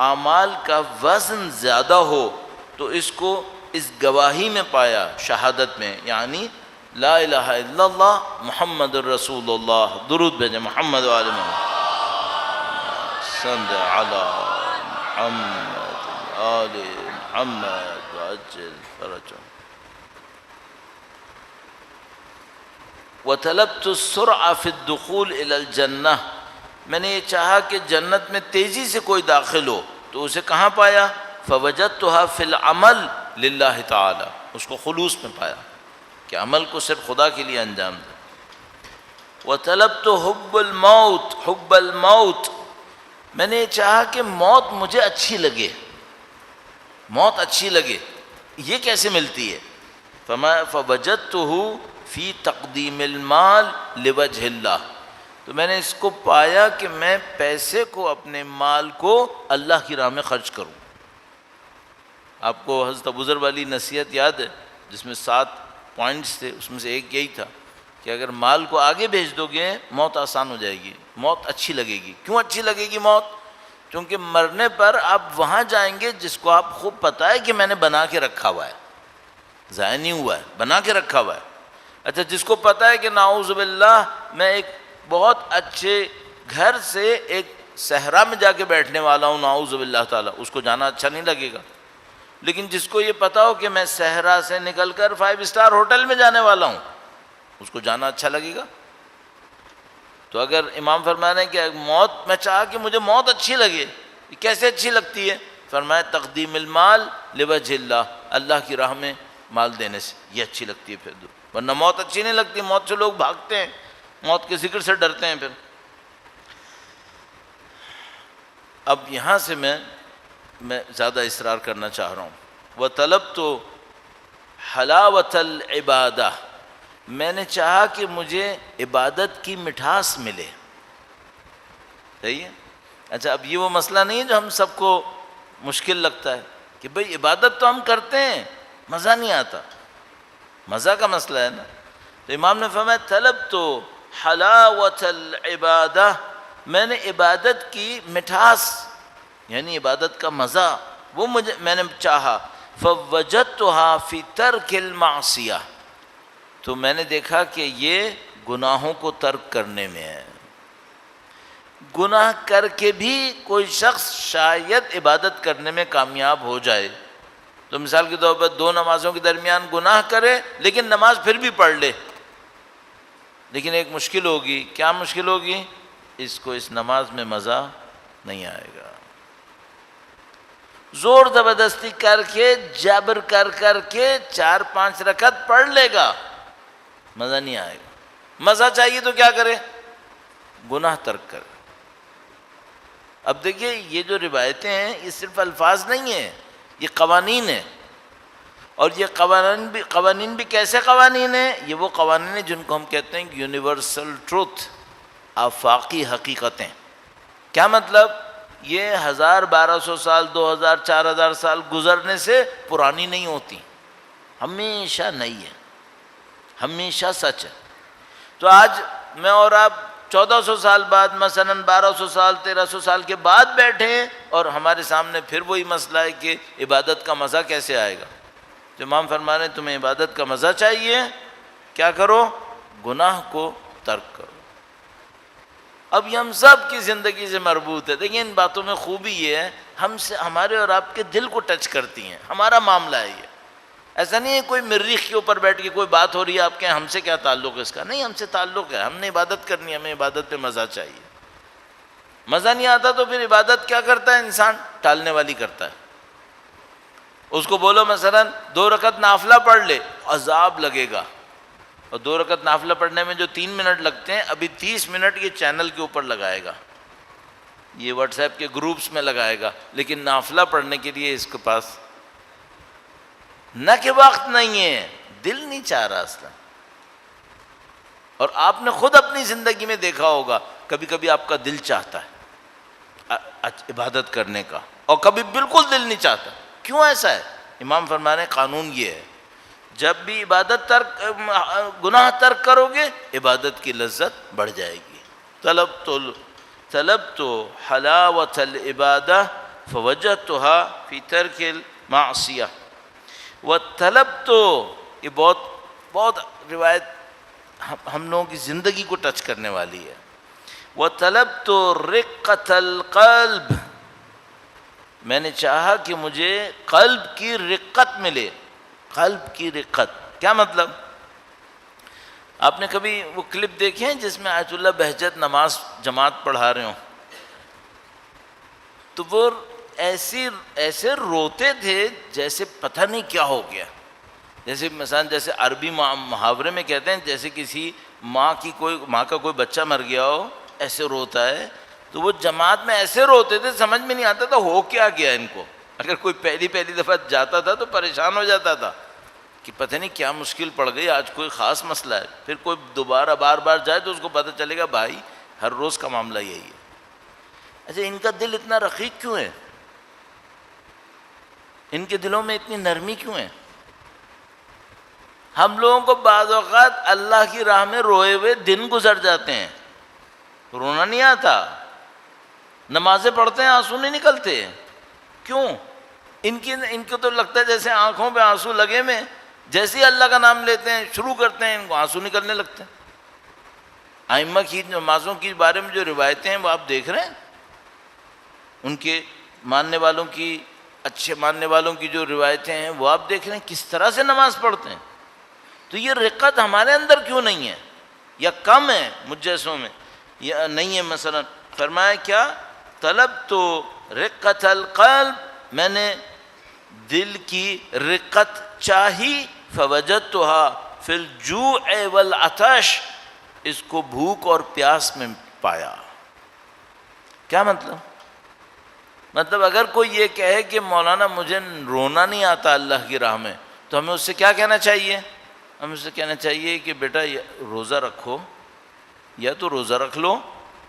اعمال کا وزن زیادہ ہو تو اس کو اس گواہی میں پایا، شہادت میں، یعنی لا الہ الا اللہ محمد الرسول اللہ، درود بھیجیں محمد وآل محمد، صلی علی محمد آل محمد وعجل فرجهم۔ وطلبت السرعة في الدخول إلى الجنة، میں نے یہ چاہا کہ جنت میں تیزی سے کوئی داخل ہو تو اسے کہاں پایا؟ فوجدتها في العمل للہ تعالی، اس کو خلوص میں پایا کہ عمل کو صرف خدا کے لیے انجام دے۔ وطلبت حب الموت، حب الموت، میں نے یہ چاہا کہ موت مجھے اچھی لگے، موت اچھی لگے، یہ کیسے ملتی ہے؟ فوجدته فی تقدیم المال لوجہ اللہ، تو میں نے اس کو پایا کہ میں پیسے کو، اپنے مال کو اللہ کی راہ میں خرچ کروں۔ آپ کو حضرت ابوذر والی نصیحت یاد ہے جس میں 7 پوائنٹس تھے، اس میں سے ایک یہی تھا کہ اگر مال کو آگے بھیج دو گے موت آسان ہو جائے گی، موت اچھی لگے گی۔ کیوں اچھی لگے گی موت؟ کیونکہ مرنے پر آپ وہاں جائیں گے جس کو آپ خوب پتہ ہے کہ میں نے بنا کے رکھا ہوا ہے، ضائع نہیں ہوا ہے، بنا کے رکھا ہوا ہے۔ اچھا جس کو پتہ ہے کہ نعوذ باللہ میں ایک بہت اچھے گھر سے ایک صحرا میں جا کے بیٹھنے والا ہوں نعوذ باللہ تعالیٰ، اس کو جانا اچھا نہیں لگے گا۔ لیکن جس کو یہ پتہ ہو کہ میں صحرا سے نکل کر 5 اسٹار ہوٹل میں جانے والا ہوں، اس کو جانا اچھا لگے گا۔ تو اگر امام فرما رہے ہیں کہ موت، میں چاہا کہ مجھے موت اچھی لگے، کیسے اچھی لگتی ہے؟ فرمایا تقدیم المال لوجہ اللہ، اللہ کی راہ میں مال دینے سے یہ اچھی لگتی ہے۔ پھر ورنہ موت اچھی نہیں لگتی، موت سے لوگ بھاگتے ہیں، موت کے ذکر سے ڈرتے ہیں۔ پھر اب یہاں سے میں زیادہ اصرار کرنا چاہ رہا ہوں۔ وطلبت حلاوۃ العبادہ، میں نے چاہا کہ مجھے عبادت کی مٹھاس ملے۔ صحیح ہے؟ اچھا اب یہ وہ مسئلہ نہیں ہے جو ہم سب کو مشکل لگتا ہے کہ بھئی عبادت تو ہم کرتے ہیں مزہ نہیں آتا، مزہ کا مسئلہ ہے نا۔ تو امام نے فرمایا طلبت حلاوۃ العبادہ، میں نے عبادت کی مٹھاس یعنی عبادت کا مزہ وہ میں نے چاہا۔ فوجدتها فی ترک المعصیہ، تو میں نے دیکھا کہ یہ گناہوں کو ترک کرنے میں ہے۔ گناہ کر کے بھی کوئی شخص شاید عبادت کرنے میں کامیاب ہو جائے، تو مثال کے طور پر 2 نمازوں کے درمیان گناہ کرے لیکن نماز پھر بھی پڑھ لے، لیکن ایک مشکل ہوگی۔ کیا مشکل ہوگی؟ اس کو اس نماز میں مزہ نہیں آئے گا، زور زبردستی کر کے جبر کر کے 4-5 رکعت پڑھ لے گا، مزہ نہیں آئے گا۔ مزہ چاہیے تو کیا کرے؟ گناہ ترک کرے۔ اب دیکھیے یہ جو روایتیں ہیں یہ صرف الفاظ نہیں ہیں، یہ قوانین ہیں، اور یہ قوانین بھی کیسے قوانین ہیں؟ یہ وہ قوانین ہیں جن کو ہم کہتے ہیں یونیورسل ٹروتھ، آفاقی حقیقتیں۔ کیا مطلب؟ یہ 1000-1200 سال، 2000-4000 سال گزرنے سے پرانی نہیں ہوتی، ہمیشہ نئی ہے، ہمیشہ سچ ہے۔ تو آج میں اور آپ 1400 سال بعد مثلا 1200 سال 1300 سال کے بعد بیٹھے ہیں اور ہمارے سامنے پھر وہی مسئلہ ہے کہ عبادت کا مزہ کیسے آئے گا۔ تو امام فرما رہے ہیں تمہیں عبادت کا مزہ چاہیے، کیا کرو؟ گناہ کو ترک کرو۔ اب یہ ہم سب کی زندگی سے مربوط ہے۔ دیکھیں ان باتوں میں خوبی یہ ہے ہمارے اور آپ کے دل کو ٹچ کرتی ہیں، ہمارا معاملہ ہے یہ۔ ایسا نہیں ہے کوئی مریخ کے اوپر بیٹھ کے کوئی بات ہو رہی ہے آپ کے ہم سے کیا تعلق ہے اس کا، نہیں، ہم سے تعلق ہے، ہم نے عبادت کرنی ہے، ہمیں عبادت پہ مزہ چاہیے۔ مزہ نہیں آتا تو پھر عبادت کیا کرتا ہے انسان؟ ٹالنے والی کرتا ہے۔ اس کو بولو مثلا 2 رکعت نافلہ پڑھ لے، عذاب لگے گا، اور 2 رکعت نافلہ پڑھنے میں جو 3 منٹ لگتے ہیں ابھی 30 منٹ یہ چینل کے اوپر لگائے گا، یہ واٹس ایپ کے گروپس میں لگائے گا، لیکن نافلہ پڑھنے کے لیے اس کے پاس نہ کہ وقت نہیں ہے، دل نہیں چاہ رہا اصلا۔ اور آپ نے خود اپنی زندگی میں دیکھا ہوگا، کبھی کبھی آپ کا دل چاہتا ہے عبادت کرنے کا، اور کبھی بالکل دل نہیں چاہتا۔ کیوں ایسا ہے؟ امام فرما رہے ہیں قانون یہ ہے، جب بھی گناہ ترک کرو گے عبادت کی لذت بڑھ جائے گی۔ طلبت حلاوة العبادہ فوجدتها فی ترک المعصیہ وطلبت، یہ بہت روایت ہم لوگوں کی زندگی کو ٹچ کرنے والی ہے۔ وطلبت رقۃ القلب، میں نے چاہا کہ مجھے قلب کی رقت ملے۔ قلب کی رقت کیا مطلب؟ آپ نے کبھی وہ کلپ دیکھے ہیں جس میں آیت اللہ بہجت نماز جماعت پڑھا رہے ہوں، تو وہ ایسے روتے تھے جیسے پتہ نہیں کیا ہو گیا، جیسے مثلا جیسے عربی محاورے میں کہتے ہیں جیسے کسی ماں کا کوئی بچہ مر گیا ہو ایسے روتا ہے، تو وہ جماعت میں ایسے روتے تھے سمجھ میں نہیں آتا تھا ہو کیا گیا ان کو۔ اگر کوئی پہلی دفعہ جاتا تھا تو پریشان ہو جاتا تھا کہ پتہ نہیں کیا مشکل پڑ گئی، آج کوئی خاص مسئلہ ہے۔ پھر کوئی دوبارہ بار جائے تو اس کو پتہ چلے گا بھائی ہر روز کا معاملہ یہی ہے۔ اچھا ان کا دل اتنا رقیق کیوں ہے؟ ان کے دلوں میں اتنی نرمی کیوں ہے؟ ہم لوگوں کو بعض اوقات اللہ کی راہ میں روئے ہوئے دن گزر جاتے ہیں، رونا نہیں آتا، نمازیں پڑھتے ہیں آنسو نہیں نکلتے، کیوں؟ ان کو تو لگتا ہے جیسے آنکھوں پہ آنسو لگے میں، جیسے ہی اللہ کا نام لیتے ہیں شروع کرتے ہیں ان کو آنسو نکلنے لگتے ہیں۔ ائمہ کی نمازوں کے بارے میں جو روایتیں ہیں وہ آپ دیکھ رہے ہیں، ان کے ماننے والوں کی، اچھے ماننے والوں کی جو روایتیں ہیں وہ آپ دیکھ رہے ہیں کس طرح سے نماز پڑھتے ہیں۔ تو یہ رقت ہمارے اندر کیوں نہیں ہے، یا کم ہے مجھ جیسوں میں، یا نہیں ہے؟ مثلا فرمایا کیا؟ طلب تو رقت القلب، میں نے دل کی رقت چاہی، فوجدتها فی الجوع والعطش، اس کو بھوک اور پیاس میں پایا۔ کیا مطلب اگر کوئی یہ کہے کہ مولانا مجھے رونا نہیں آتا اللہ کی راہ میں، تو ہمیں اس سے کیا کہنا چاہیے؟ ہمیں اس سے کہنا چاہیے کہ بیٹا روزہ رکھو، یا تو روزہ رکھ لو،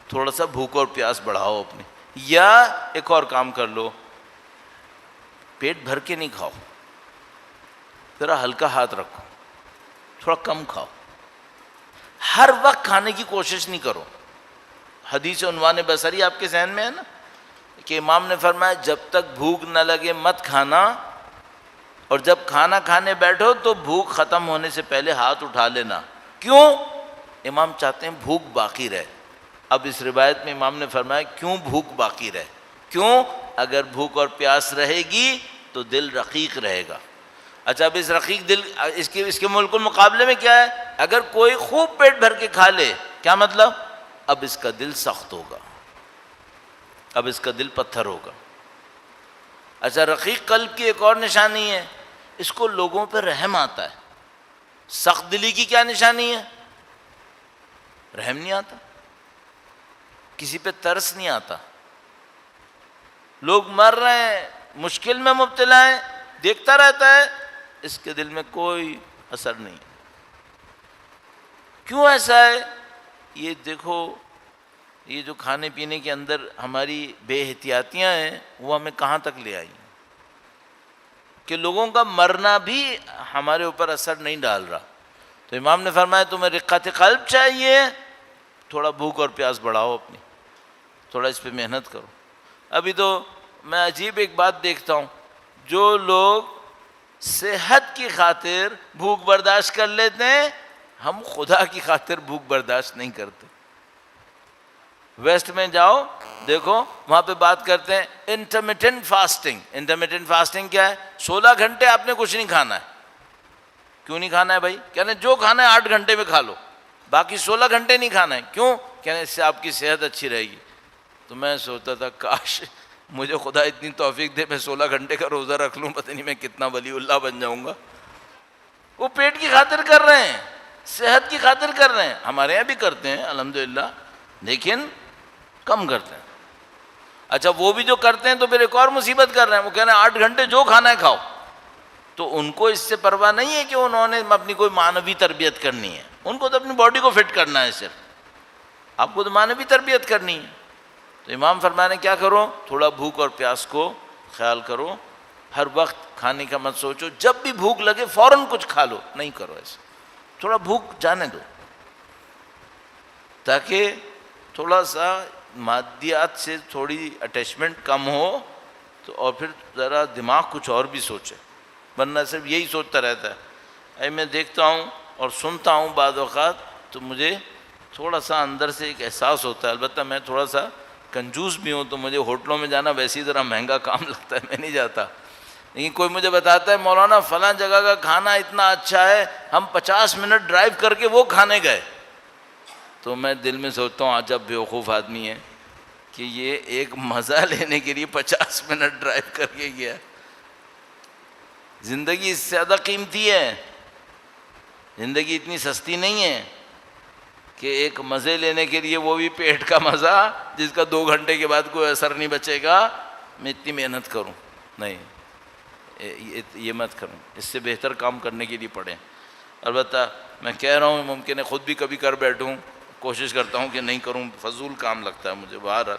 تھوڑا سا بھوک اور پیاس بڑھاؤ اپنی، یا ایک اور کام کر لو، پیٹ بھر کے نہیں کھاؤ، ذرا ہلکا ہاتھ رکھو، تھوڑا کم کھاؤ، ہر وقت کھانے کی کوشش نہیں کرو۔ حدیث عنوان بصری آپ کے ذہن میں ہے نا کہ امام نے فرمایا جب تک بھوک نہ لگے مت کھانا، اور جب کھانا کھانے بیٹھو تو بھوک ختم ہونے سے پہلے ہاتھ اٹھا لینا۔ کیوں؟ امام چاہتے ہیں بھوک باقی رہے۔ اب اس روایت میں امام نے فرمایا کیوں بھوک باقی رہے؟ کیوں؟ اگر بھوک اور پیاس رہے گی تو دل رقیق رہے گا۔ اچھا اب اس رقیق دل اس کے بالکل مقابلے میں کیا ہے؟ اگر کوئی خوب پیٹ بھر کے کھا لے، کیا مطلب؟ اب اس کا دل سخت ہوگا، اب اس کا دل پتھر ہوگا۔ اچھا رقیق قلب کی ایک اور نشانی ہے، اس کو لوگوں پہ رحم آتا ہے۔ سخت دلی کی کیا نشانی ہے؟ رحم نہیں آتا، کسی پہ ترس نہیں آتا۔ لوگ مر رہے ہیں، مشکل میں مبتلا ہیں، دیکھتا رہتا ہے، اس کے دل میں کوئی اثر نہیں۔ کیوں ایسا ہے؟ یہ دیکھو، یہ جو کھانے پینے کے اندر ہماری بے احتیاطیاں ہیں وہ ہمیں کہاں تک لے آئی ہیں کہ لوگوں کا مرنا بھی ہمارے اوپر اثر نہیں ڈال رہا۔ تو امام نے فرمایا تمہیں رقت قلب چاہیے، تھوڑا بھوک اور پیاس بڑھاؤ اپنی، تھوڑا اس پہ محنت کرو۔ ابھی تو میں عجیب ایک بات دیکھتا ہوں، جو لوگ صحت کی خاطر بھوک برداشت کر لیتے ہیں، ہم خدا کی خاطر بھوک برداشت نہیں کرتے۔ ویسٹ میں جاؤ دیکھو، وہاں پہ بات کرتے ہیں انٹرمیٹنٹ فاسٹنگ۔ انٹرمیٹنٹ فاسٹنگ کیا ہے؟ 16 گھنٹے آپ نے کچھ نہیں کھانا ہے۔ کیوں نہیں کھانا ہے بھائی؟ کہنے جو کھانا ہے 8 گھنٹے میں کھا لو، باقی 16 گھنٹے نہیں کھانا ہے۔ کیوں؟ کہنے اس سے آپ کی صحت اچھی رہے گی۔ تو میں سوچتا تھا کاش مجھے خدا اتنی توفیق دے میں 16 گھنٹے کا روزہ رکھ لوں، پتہ نہیں میں کتنا ولی اللہ بن جاؤں گا۔ وہ پیٹ کی خاطر کر رہے ہیں، صحت کی خاطر کر رہے ہیں، ہمارے یہاں بھی کرتے ہیں الحمدللہ، لیکن کم کرتے ہیں۔ اچھا وہ بھی جو کرتے ہیں تو پھر ایک اور مصیبت کر رہے ہیں، وہ کہہ رہے ہیں 8 گھنٹے جو کھانا ہے کھاؤ. تو ان کو اس سے پرواہ نہیں ہے کہ انہوں نے اپنی کوئی معنوی تربیت کرنی ہے، ان کو تو اپنی باڈی کو فٹ کرنا ہے صرف، آپ کو تو معنوی تربیت کرنی ہے. تو امام فرمانے کیا کرو، تھوڑا بھوک اور پیاس کو خیال کرو، ہر وقت کھانے کا مت سوچو، جب بھی بھوک لگے فوراً کچھ کھا لو، نہیں کرو ایسے، تھوڑا بھوک جانے دو تاکہ تھوڑا سا مادیات سے تھوڑی اٹیچمنٹ کم ہو، تو اور پھر ذرا دماغ کچھ اور بھی سوچے، ورنہ صرف یہی سوچتا رہتا ہے. میں دیکھتا ہوں اور سنتا ہوں بعض اوقات تو مجھے تھوڑا سا اندر سے ایک احساس ہوتا ہے، البتہ میں تھوڑا سا کنجوس بھی ہوں تو مجھے ہوٹلوں میں جانا ویسے ہی ذرا مہنگا کام لگتا ہے، میں نہیں جاتا. لیکن کوئی مجھے بتاتا ہے مولانا فلاں جگہ کا کھانا اتنا اچھا ہے، ہم 50 منٹ ڈرائیو کر کے وہ کھانے گئے، تو میں دل میں سوچتا ہوں عجب بیوقوف آدمی ہے کہ یہ ایک مزہ لینے کے لیے 50 منٹ ڈرائیو کر کے گیا. زندگی اس سے زیادہ قیمتی ہے، زندگی اتنی سستی نہیں ہے کہ ایک مزے لینے کے لیے، وہ بھی پیٹ کا مزہ جس کا 2 گھنٹے کے بعد کوئی اثر نہیں بچے گا، میں اتنی محنت کروں. نہیں، یہ مت کروں، اس سے بہتر کام کرنے کے لیے پڑھیں. البتہ میں کہہ رہا ہوں ممکن ہے خود بھی کبھی کر بیٹھوں، کوشش کرتا ہوں کہ نہیں کروں، فضول کام لگتا ہے مجھے. بہرحال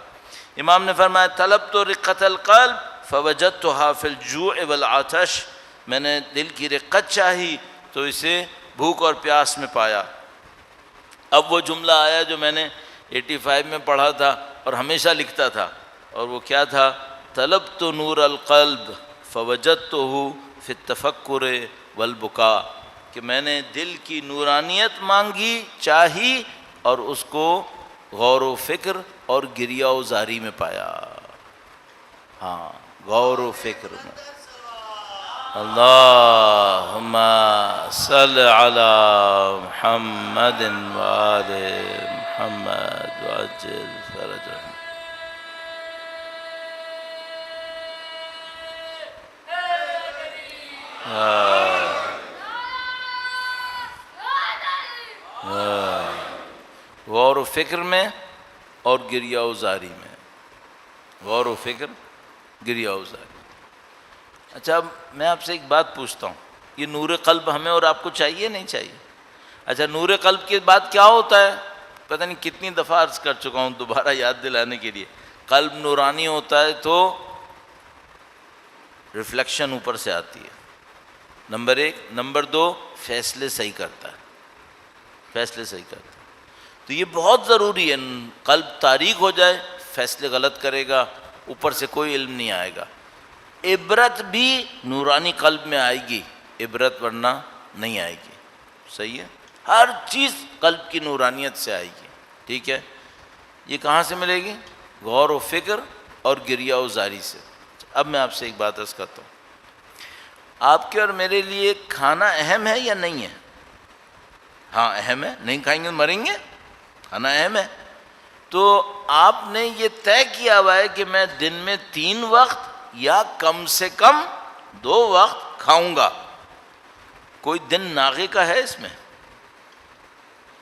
امام نے فرمایا طلبت رقۃ القلب فوجدتها فی الجوع والعطش، میں نے دل کی رقت چاہی تو اسے بھوک اور پیاس میں پایا. اب وہ جملہ آیا جو میں نے 85 میں پڑھا تھا اور ہمیشہ لکھتا تھا، اور وہ کیا تھا، طلبت نور القلب فوجدتہ فی التفکر والبکاء، کہ میں نے دل کی نورانیت مانگی، چاہی، اور اس کو غور و فکر اور گریہ و زاری میں پایا. ہاں، غور و فکر میں. اللہم صل علی محمد وآل محمد وعجل فرجهم. غور و فکر میں اور گریہ و زاری میں، غور و فکر، گریہ و زاری. اچھا اب میں آپ سے ایک بات پوچھتا ہوں، یہ نور قلب ہمیں اور آپ کو چاہیے نہیں چاہیے؟ اچھا نور قلب کے بعد کیا ہوتا ہے؟ پتہ نہیں کتنی دفعہ عرض کر چکا ہوں، دوبارہ یاد دلانے کے لیے. قلب نورانی ہوتا ہے تو ریفلیکشن اوپر سے آتی ہے، نمبر 1. نمبر 2، فیصلے صحیح کرتا ہے، فیصلے صحیح کرتا ہے. تو یہ بہت ضروری ہے، قلب تاریک ہو جائے فیصلے غلط کرے گا، اوپر سے کوئی علم نہیں آئے گا. عبرت بھی نورانی قلب میں آئے گی، عبرت ورنہ نہیں آئے گی. صحیح ہے، ہر چیز قلب کی نورانیت سے آئے گی. ٹھیک ہے، یہ کہاں سے ملے گی؟ غور و فکر اور گریہ و زاری سے. اب میں آپ سے ایک بات عرض کرتا ہوں، آپ کے اور میرے لیے کھانا اہم ہے یا نہیں ہے؟ ہاں اہم ہے، نہیں کھائیں گے مریں گے، کھانا اہم ہے. تو آپ نے یہ طے کیا ہوا ہے کہ میں دن میں 3 وقت یا کم سے کم 2 وقت کھاؤں گا. کوئی دن ناغے کا ہے اس میں؟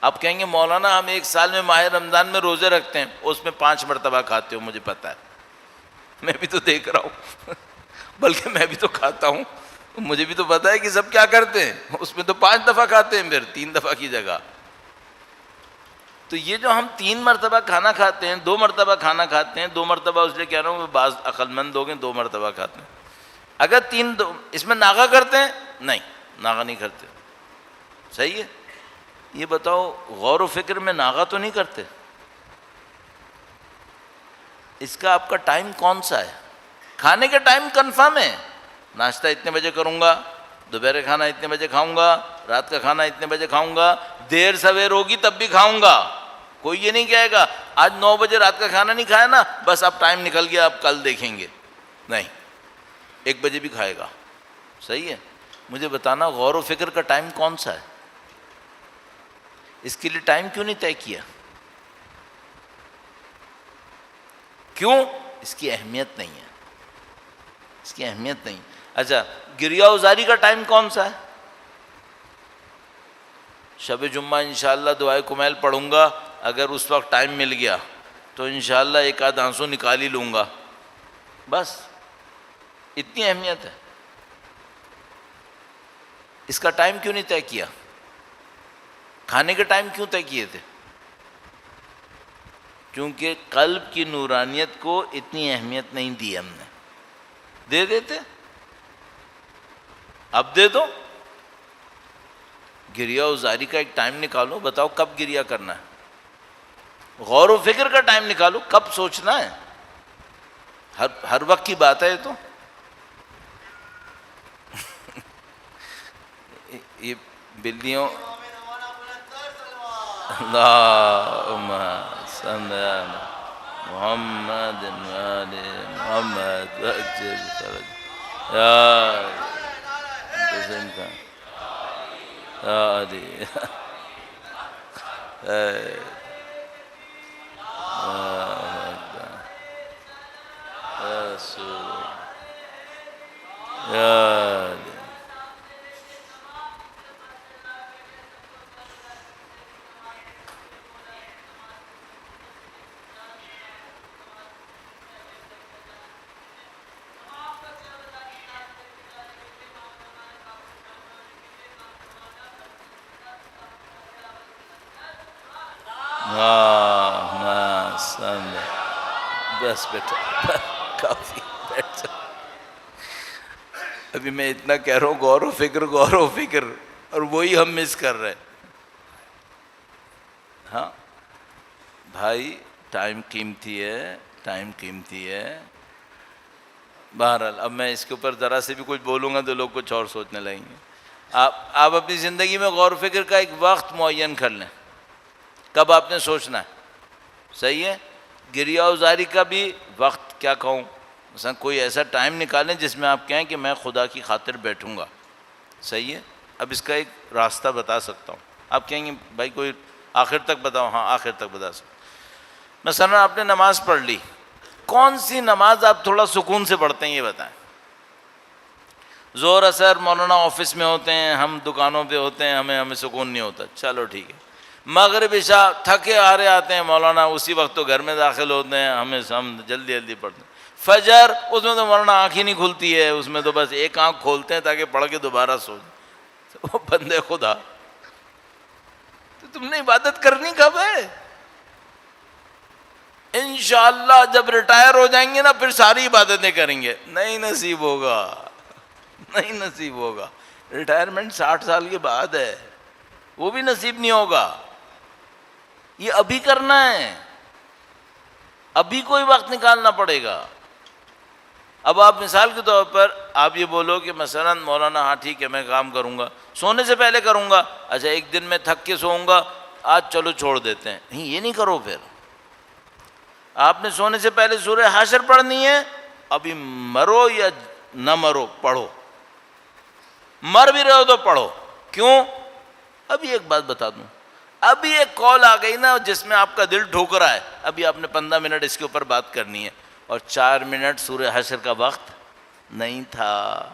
آپ کہیں گے مولانا ہم 1 سال میں ماہ رمضان میں روزے رکھتے ہیں، اس میں 5 مرتبہ کھاتے ہو، مجھے پتہ ہے، میں بھی تو دیکھ رہا ہوں بلکہ میں بھی تو کھاتا ہوں، مجھے بھی تو پتہ ہے کہ سب کیا کرتے ہیں، اس میں تو 5 دفعہ کھاتے ہیں، پھر 3 دفعہ کی جگہ. تو یہ جو ہم 3 مرتبہ کھانا کھاتے ہیں، 2 مرتبہ کھانا کھاتے ہیں، 2 مرتبہ اس لیے کہہ رہا ہوں کہ بعض عقل مند لوگ ہیں 2 مرتبہ کھاتے ہیں. اگر 3 اس میں ناغہ کرتے ہیں؟ نہیں، ناغہ نہیں کرتے. صحیح ہے. یہ بتاؤ غور و فکر میں ناغہ تو نہیں کرتے؟ اس کا آپ کا ٹائم کون سا ہے؟ کھانے کا ٹائم کنفرم ہے، ناشتہ اتنے بجے کروں گا، دوپہر کھانا اتنے بجے کھاؤں گا، رات کا کھانا اتنے بجے کھاؤں گا، دیر سویر ہوگی تب بھی کھاؤں گا. کوئی یہ نہیں کہے گا آج 9 بجے رات کا کھانا نہیں کھایا نا، بس اب ٹائم نکل گیا، اب کل دیکھیں گے. نہیں، 1 بجے بھی کھائے گا. صحیح ہے. مجھے بتانا غور و فکر کا ٹائم کون سا ہے؟ اس کے لیے ٹائم کیوں نہیں طے کیا؟ کیوں؟ اس کی اہمیت نہیں ہے، اس کی اہمیت نہیں. اچھا گریہ وزاری کا ٹائم کون سا ہے؟ شب جمعہ انشاءاللہ دعائے کمیل پڑھوں گا، اگر اس وقت ٹائم مل گیا تو انشاءاللہ ایک آدھ آنسو نکال ہی لوں گا، بس اتنی اہمیت ہے۔ اس کا ٹائم کیوں نہیں طے کیا؟ کھانے کے ٹائم کیوں طے کیے تھے؟ کیونکہ قلب کی نورانیت کو اتنی اہمیت نہیں دی ہم نے۔ دے دیتے، اب دے دو۔ گریہ وزاری کا ایک ٹائم نکالو، بتاؤ کب گریہ کرنا ہے، غور و فکر کا ٹائم نکالو، کب سوچنا ہے۔ ہر وقت کی بات ہے یہ تو۔ یہ بلیوں، اللہم صل علی محمد وآل محمد وعجل فرج یا حسین کا یا علی رسول یا علی۔ بس بیٹا کافی، بیٹھ جاؤ۔ ابھی میں اتنا کہہ رہا ہوں غور و فکر، اور وہی ہم مس کر رہے ہیں۔ ہاں بھائی، ٹائم قیمتی ہے، بہرحال اب میں اس کے اوپر ذرا سے بھی کچھ بولوں گا تو لوگ کچھ اور سوچنے لگیں گے۔ آپ اپنی زندگی میں غور و فکر کا ایک وقت معین کر لیں، کب آپ نے سوچنا ہے، صحیح ہے۔ گریہ وزاری کا بھی وقت کیا کہوں، مثلا کوئی ایسا ٹائم نکالیں جس میں آپ کہیں کہ میں خدا کی خاطر بیٹھوں گا، صحیح ہے۔ اب اس کا ایک راستہ بتا سکتا ہوں، آپ کہیں گے بھائی کوئی آخر تک بتاؤ، ہاں آخر تک بتا سکتا ہوں۔ مثلا آپ نے نماز پڑھ لی، کون سی نماز آپ تھوڑا سکون سے پڑھتے ہیں یہ بتائیں۔ ظہر اثر مولانا آفس میں ہوتے ہیں، ہم دکانوں پہ ہوتے ہیں، ہمیں سکون نہیں ہوتا، چلو ٹھیک ہے۔ مغرب عشاء تھکے ہارے آتے ہیں مولانا، اسی وقت تو گھر میں داخل ہوتے ہیں، ہم جلدی پڑھتے ہیں۔ فجر، اس میں تو مولانا آنکھ ہی نہیں کھلتی ہے، اس میں تو بس ایک آنکھ کھولتے ہیں تاکہ پڑھ کے دوبارہ سو جائیں۔ وہ بندے خدا، تو تم نے عبادت کرنی کب ہے؟ انشاءاللہ جب ریٹائر ہو جائیں گے نا پھر ساری عبادتیں کریں گے، نہیں نصیب ہوگا۔ ریٹائرمنٹ 60 سال کے بعد ہے، وہ بھی نصیب نہیں ہوگا۔ یہ ابھی کرنا ہے، ابھی کوئی وقت نکالنا پڑے گا۔ اب آپ مثال کے طور پر آپ یہ بولو کہ مثلا مولانا ہاں ٹھیک ہے میں کام کروں گا، سونے سے پہلے کروں گا، اچھا ایک دن میں تھک کے سوؤں گا، آج چلو چھوڑ دیتے ہیں، نہیں یہ نہیں کرو۔ پھر آپ نے سونے سے پہلے سورہ حشر پڑھنی ہے، ابھی مرو یا نہ مرو پڑھو، مر بھی رہے ہو تو پڑھو۔ کیوں؟ ابھی ایک بات بتا دوں، ابھی ایک کال آ گئی نا جس میں آپ کا دل ٹھوک رہا ہے، ابھی آپ نے 15 منٹ اس کے اوپر بات کرنی ہے، اور 4 منٹ سورہ حشر کا وقت نہیں تھا،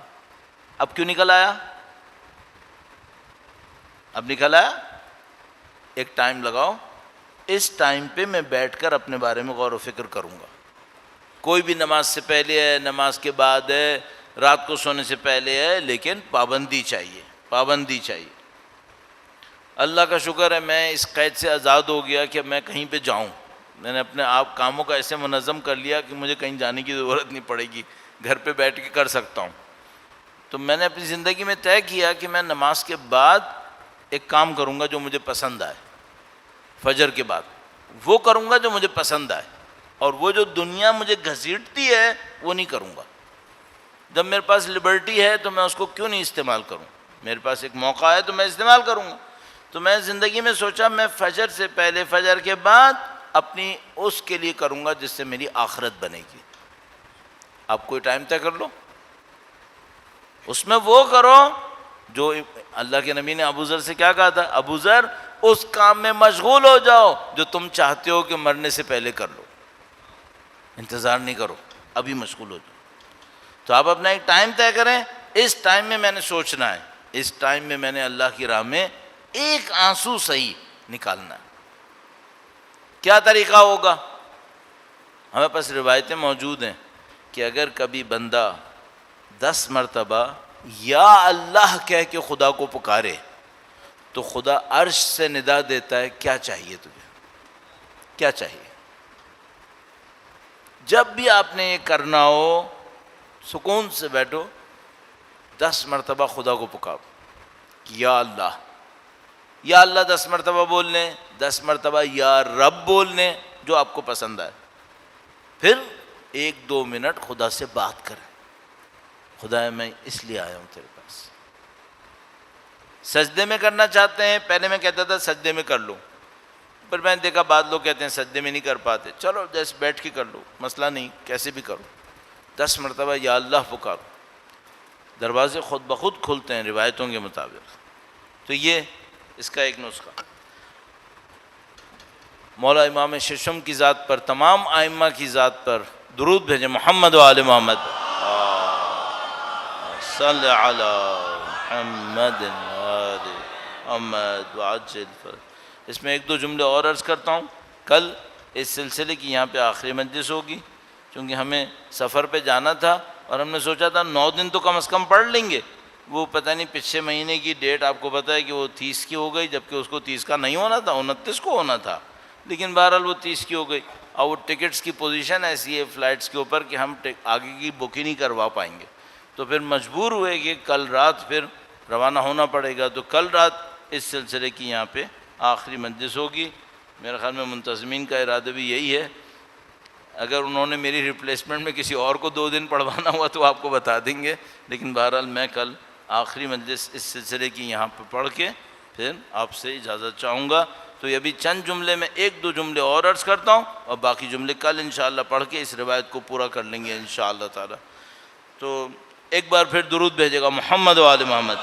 اب کیوں نکل آیا؟ اب نکل آیا۔ ایک ٹائم لگاؤ، اس ٹائم پہ میں بیٹھ کر اپنے بارے میں غور و فکر کروں گا۔ کوئی بھی نماز سے پہلے ہے، نماز کے بعد ہے، رات کو سونے سے پہلے ہے، لیکن پابندی چاہیے۔ اللہ کا شکر ہے میں اس قید سے آزاد ہو گیا کہ میں کہیں پہ جاؤں، میں نے اپنے آپ کاموں کا ایسے منظم کر لیا کہ مجھے کہیں جانے کی ضرورت نہیں پڑے گی، گھر پہ بیٹھ کے کر سکتا ہوں۔ تو میں نے اپنی زندگی میں طے کیا کہ میں نماز کے بعد ایک کام کروں گا جو مجھے پسند آئے، فجر کے بعد وہ کروں گا جو مجھے پسند آئے، اور وہ جو دنیا مجھے گھسیٹتی ہے وہ نہیں کروں گا۔ جب میرے پاس لبرٹی ہے تو میں اس کو کیوں نہیں استعمال کروں؟ میرے پاس ایک موقع ہے تو میں استعمال کروں گا۔ تو میں زندگی میں سوچا میں فجر سے پہلے، فجر کے بعد اپنی اس کے لیے کروں گا جس سے میری آخرت بنے گی۔ آپ کوئی ٹائم طے کر لو، اس میں وہ کرو جو اللہ کے نبی نے ابو ذر سے کیا کہا تھا، ابو ذر اس کام میں مشغول ہو جاؤ جو تم چاہتے ہو کہ مرنے سے پہلے کر لو، انتظار نہیں کرو، ابھی مشغول ہو جاؤ۔ تو آپ اپنا ایک ٹائم طے کریں، اس ٹائم میں میں نے سوچنا ہے، اس ٹائم میں میں نے اللہ کی راہ میں ایک آنسو صحیح نکالنا ہے۔ کیا طریقہ ہوگا؟ ہمیں پاس روایتیں موجود ہیں کہ اگر کبھی بندہ 10 مرتبہ یا اللہ کہہ کے خدا کو پکارے تو خدا عرش سے ندا دیتا ہے کیا چاہیے تجھے، کیا چاہیے. جب بھی آپ نے یہ کرنا ہو سکون سے بیٹھو، 10 مرتبہ خدا کو پکارو، یا اللہ، یا اللہ 10 مرتبہ بول لیں، 10 مرتبہ یا رب بول لیں جو آپ کو پسند آئے. پھر 1-2 منٹ خدا سے بات کریں، خدا میں اس لیے آیا ہوں تیرے پاس. سجدے میں کرنا چاہتے ہیں، پہلے میں کہتا تھا سجدے میں کر لو، پر میں نے دیکھا بعض لوگ کہتے ہیں سجدے میں نہیں کر پاتے، چلو جیسے بیٹھ کے کر لو، مسئلہ نہیں، کیسے بھی کرو. 10 مرتبہ یا اللہ پکارو، دروازے خود بخود کھلتے ہیں روایتوں کے مطابق. تو یہ اس کا ایک نسخہ. مولا امام ششم کی ذات پر، تمام ائمہ کی ذات پر درود بھیجیں. محمد و آل محمد، صلی علی محمد آل محمد وعجل فرج. اس میں 1-2 جملے اور عرض کرتا ہوں. کل اس سلسلے کی یہاں پہ آخری مجلس ہوگی، چونکہ ہمیں سفر پہ جانا تھا اور ہم نے سوچا تھا 9 دن تو کم از کم پڑھ لیں گے. وہ پتہ نہیں پچھلے مہینے کی ڈیٹ آپ کو پتہ ہے کہ وہ 30 کی ہو گئی، جبکہ اس کو 30 کا نہیں ہونا تھا، 29 کو ہونا تھا، لیکن بہرحال وہ 30 کی ہو گئی. اور وہ ٹکٹس کی پوزیشن ایسی ہے فلائٹس کے اوپر کہ ہم آگے کی بک ہی نہیں کروا پائیں گے. تو پھر مجبور ہوئے کہ کل رات پھر روانہ ہونا پڑے گا. تو کل رات اس سلسلے کی یہاں پہ آخری مجلس ہوگی. میرے خیال میں منتظمین کا ارادہ بھی یہی ہے. اگر انہوں نے میری ریپلیسمنٹ میں کسی اور کو 2 دن پڑھوانا ہوا تو آپ کو بتا دیں گے، لیکن بہرحال میں کل آخری مجلس اس سلسلے کی یہاں پہ پڑھ کے پھر آپ سے اجازت چاہوں گا. تو یہ بھی چند جملے میں 1-2 جملے اور عرض کرتا ہوں، اور باقی جملے کل انشاءاللہ پڑھ کے اس روایت کو پورا کر لیں گے انشاءاللہ تعالی. تو ایک بار پھر درود بھیجے گا. محمد و آل محمد،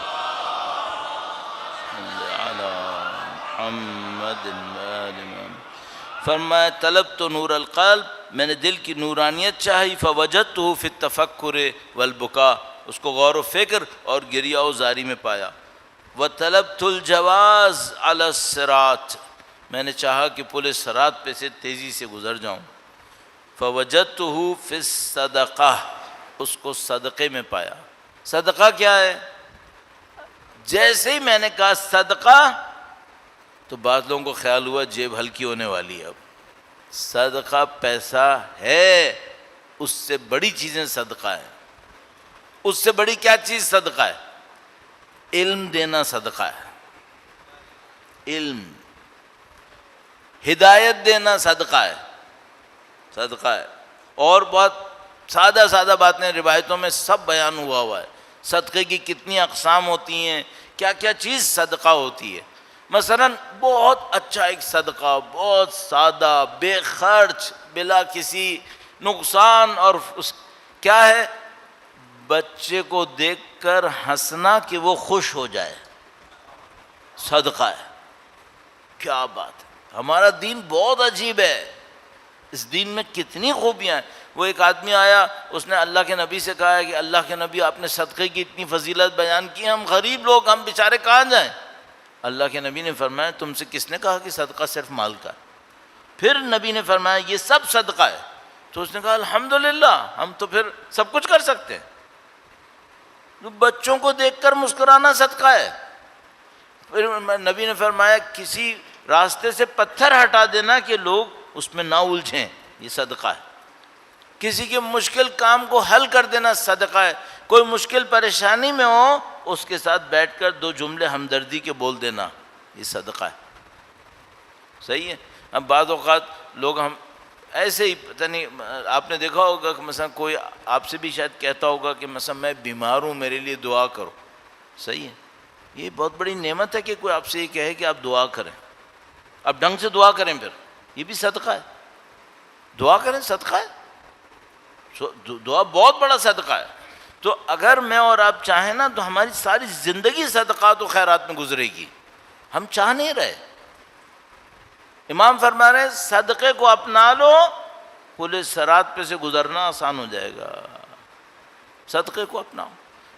محمد آل محمد. فرمایا طلبت نور القلب، میں نے دل کی نورانیت چاہی. فوجدتہ فی التفکر والبکا، اس کو غور و فکر اور گریہ و زاری میں پایا. وطلبت الجواز علی الصراط، میں نے چاہا کہ پل صراط پہ سے تیزی سے گزر جاؤں. فوجدتہ فی الصدقہ، اس کو صدقے میں پایا. صدقہ کیا ہے؟ جیسے ہی میں نے کہا صدقہ تو بعض لوگوں کو خیال ہوا جیب ہلکی ہونے والی ہے. اب صدقہ پیسہ ہے، اس سے بڑی چیزیں صدقہ ہے. اس سے بڑی کیا چیز صدقہ ہے؟ علم دینا صدقہ ہے. علم، ہدایت دینا صدقہ ہے، صدقہ ہے. اور بہت سادہ باتیں روایتوں میں سب بیان ہوا ہے. صدقے کی کتنی اقسام ہوتی ہیں، کیا کیا چیز صدقہ ہوتی ہے. مثلا بہت اچھا ایک صدقہ، بہت سادہ، بے خرچ، بلا کسی نقصان، اور کیا ہے؟ بچے کو دیکھ کر ہنسنا کہ وہ خوش ہو جائے، صدقہ ہے. کیا بات ہے! ہمارا دین بہت عجیب ہے. اس دین میں کتنی خوبیاں ہیں. وہ ایک آدمی آیا، اس نے اللہ کے نبی سے کہا ہے کہ اللہ کے نبی آپ نے صدقے کی اتنی فضیلت بیان کی، ہم غریب لوگ، ہم بیچارے کہاں جائیں؟ اللہ کے نبی نے فرمایا تم سے کس نے کہا کہ صدقہ صرف مال کا ہے؟ پھر نبی نے فرمایا یہ سب صدقہ ہے. تو اس نے کہا الحمدللہ، ہم تو پھر سب کچھ کر سکتے ہیں. بچوں کو دیکھ کر مسکرانا صدقہ ہے. پھر نبی نے فرمایا کسی راستے سے پتھر ہٹا دینا کہ لوگ اس میں نہ الجھیں، یہ صدقہ ہے. کسی کے مشکل کام کو حل کر دینا صدقہ ہے. کوئی مشکل پریشانی میں ہو اس کے ساتھ بیٹھ کر 2 جملے ہمدردی کے بول دینا، یہ صدقہ ہے. صحیح ہے. اب بعض اوقات لوگ ہم ایسے ہی، پتہ نہیں آپ نے دیکھا ہوگا کہ مثلا کوئی آپ سے بھی شاید کہتا ہوگا کہ مثلا میں بیمار ہوں میرے لیے دعا کرو. صحیح ہے. یہ بہت بڑی نعمت ہے کہ کوئی آپ سے یہ کہے کہ آپ دعا کریں. اب ڈھنگ سے دعا کریں، پھر یہ بھی صدقہ ہے. دعا کریں صدقہ ہے. دعا بہت بڑا صدقہ ہے. تو اگر میں اور آپ چاہیں نا تو ہماری ساری زندگی صدقات و خیرات میں گزرے گی. ہم چاہ نہیں رہے. امام فرما رہے ہیں صدقے کو اپنا لو، پل صراط پہ سے گزرنا آسان ہو جائے گا. صدقے کو اپناؤ.